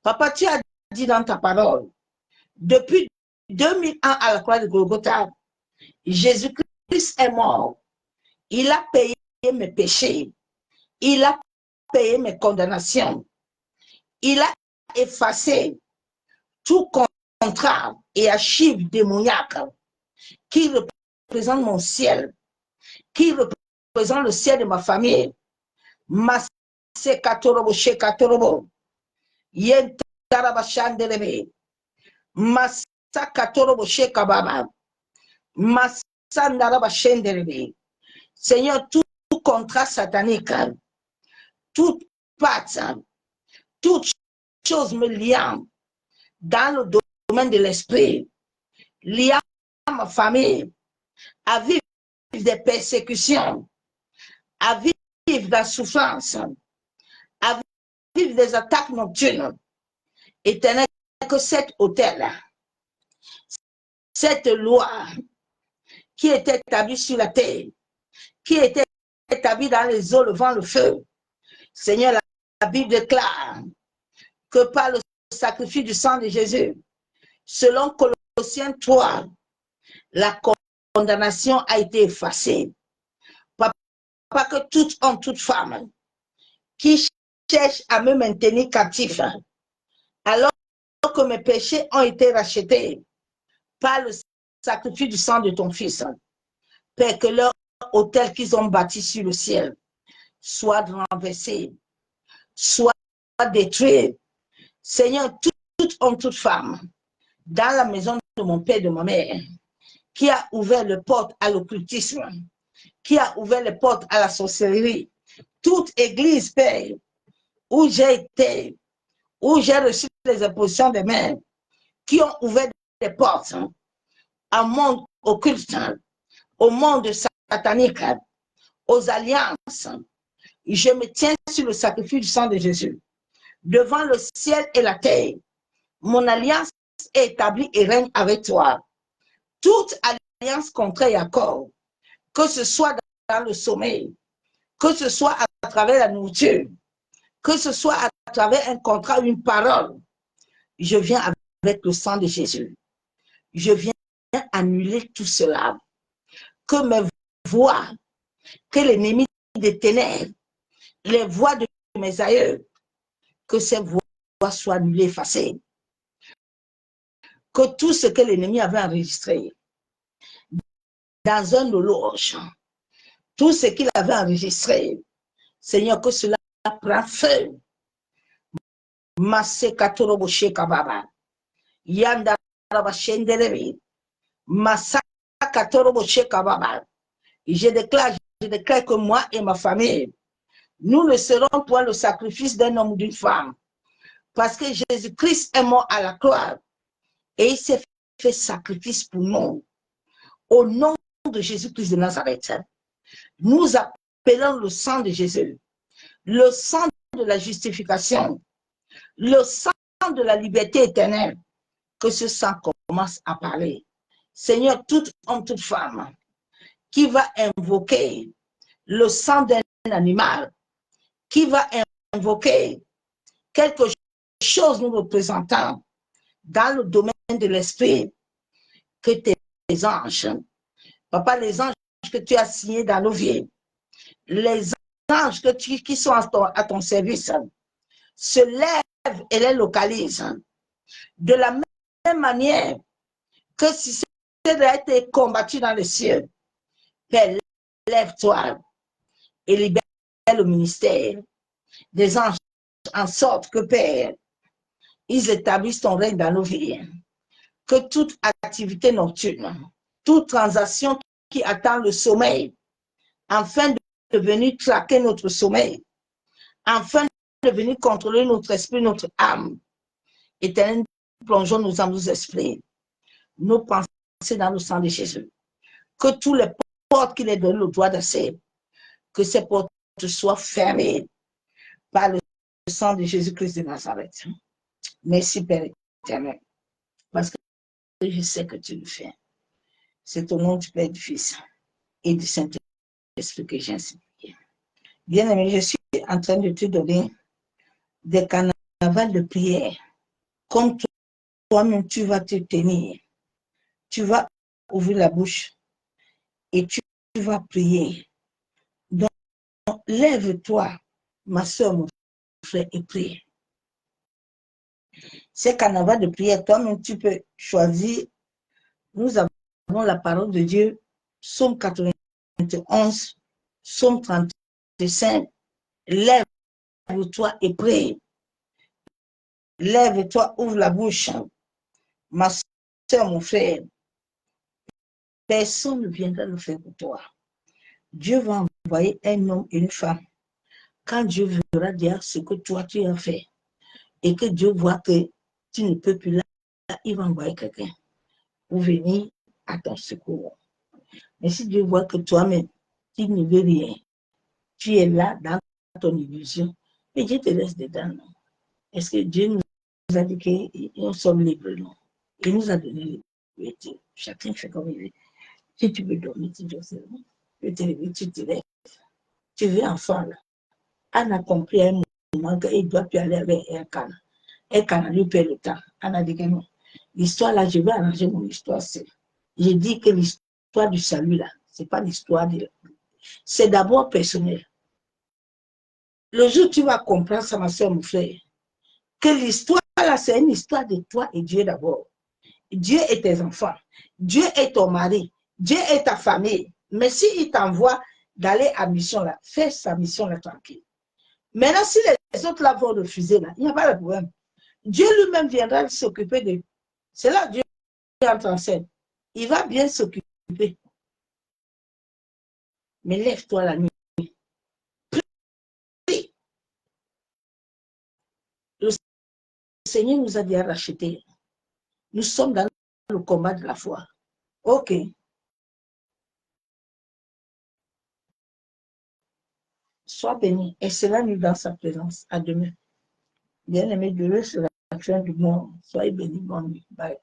Papa, tu as dit dans ta parole, depuis 2000 ans à la croix de Golgotha, Jésus-Christ est mort. Il a payé mes péchés. Il a payé mes condamnations. Il a effacé tout contrat et archive démoniaque qui représente mon ciel, qui représente le ciel de ma famille. Masse Katorobo Shekatorobo. Yen Tarabashandelebe. Massa Katorobo Shekababa. Massa Narabashendelebe. Seigneur, tout contrat satanique, toute pacte, toute chose me liant dans le domaine de l'esprit, liant ma famille, à vivre des persécutions, à vivre la souffrance, à vivre des attaques nocturnes. Éternel, que cet autel, cette loi qui était établie sur la terre, qui était établie dans les eaux, le vent, le feu, Seigneur, la Bible déclare que par le sacrifice du sang de Jésus, selon Colossiens 3, la condamnation a été effacée. Pas que tout homme, toute femme qui cherche à me maintenir captif, alors que mes péchés ont été rachetés par le sacrifice du sang de ton Fils, Père, que leur autel qu'ils ont bâti sur le ciel soit renversé, soit détruit. Seigneur, tout homme, toute femme, dans la maison de mon père et de ma mère, qui a ouvert les portes à l'occultisme, qui a ouvert les portes à la sorcellerie, toute église, Père, où j'ai été, où j'ai reçu les impositions des mains, qui ont ouvert des portes au monde occulte, au monde satanique, aux alliances. Je me tiens sur le sacrifice du sang de Jésus. Devant le ciel et la terre, mon alliance est établie et règne avec toi. Toute alliance contraire et accord, que ce soit dans le sommeil, que ce soit à travers la nourriture, que ce soit à travers un contrat ou une parole, je viens avec le sang de Jésus. Je viens annuler tout cela. Que mes voix, que l'ennemi des ténèbres, les voix de mes aïeux, que ces voix soient annulées, effacées. Que tout ce que l'ennemi avait enregistré dans un horloge, tout ce qu'il avait enregistré, Seigneur, que cela prend feu. Masse Katorobo Shekababa. Yanda Rabashenderebi. Massa Katorobo Shekababa. Je déclare que moi et ma famille, nous ne serons point le sacrifice d'un homme ou d'une femme. Parce que Jésus-Christ est mort à la croix et il s'est fait sacrifice pour nous. Au nom de Jésus-Christ de Nazareth, nous appelons le sang de Jésus, le sang de la justification, le sang de la liberté éternelle, que ce sang commence à parler. Seigneur, tout homme, toute femme qui va invoquer le sang d'un animal, qui va invoquer quelque chose nous représentant dans le domaine de l'esprit, que tes anges, papa, les anges que tu as signés dans nos vies, les anges qui sont à ton service, se lèvent et les localisent. De la même manière que si c'était a été combattu dans les cieux, Père, lève-toi et libère le ministère des anges en sorte que, Père, ils établissent ton règne dans nos vies. Que toute activité nocturne, toute transaction qui attend le sommeil, afin de venir traquer notre sommeil, afin de venir contrôler notre esprit, notre âme, éternel, plongeons nos âmes, nos esprits, nos pensées dans le sang de Jésus. Que tous les portes qu'il ait donné le droit d'accès, que ces portes soient fermées par le sang de Jésus-Christ de Nazareth. Merci, Père éternel, parce que je sais que tu le fais. C'est au nom du Père, du Fils et du Saint-Esprit que j'ai ainsi prié. Bien-aimé, je suis en train de te donner des carnavals de prière. Comme toi-même, tu vas te tenir. Tu vas ouvrir la bouche et tu vas prier. Donc, lève-toi, ma soeur, mon frère, et prie. Ces carnavals de prière, toi-même, tu peux choisir. Nous avons la parole de Dieu, Psaume 91, Psaume 35. Lève-toi et prie. Lève-toi, ouvre la bouche. Ma soeur, mon frère, personne ne viendra le faire pour toi. Dieu va envoyer un homme et une femme. Quand Dieu verra dire ce que toi tu as fait et que Dieu voit que tu ne peux plus là, il va envoyer quelqu'un pour venir à ton secours. Mais si Dieu voit que toi-même, tu ne veux rien, tu es là dans ton illusion, et Dieu te laisse dedans. Non? Est-ce que Dieu nous a dit que nous sommes libres? Non. Il nous a donné liberté. Chacun fait comme il veut. Si tu veux dormir, tu dors seulement. Tu te lèves, tu te lèves. Tu veux enfant là. Anne a compris à un moment qu'il doit plus aller avec Elkana. Elkana lui perd le temps. Anne a dit que non. L'histoire là, je vais arranger mon histoire seule. J'ai dit que l'histoire du salut là, c'est pas l'histoire de... C'est d'abord personnel. Le jour où tu vas comprendre ça, ma soeur, mon frère, que l'histoire là, c'est une histoire de toi et Dieu d'abord. Dieu est tes enfants. Dieu est ton mari. Dieu est ta famille. Mais s'il t'envoie d'aller à mission là, fais sa mission là tranquille. Maintenant, si les autres là vont refuser là, il n'y a pas de problème. Dieu lui-même viendra s'occuper de... C'est là que Dieu entre en scène. Il va bien s'occuper. Mais lève-toi la nuit. Prie. Le Seigneur nous a déjà racheté. Nous sommes dans le combat de la foi. Ok. Sois béni. Et cela nous dans sa présence. À demain. Bien-aimé, de eux, c'est la fin du monde. Soyez bénis. Bonne nuit. Bye.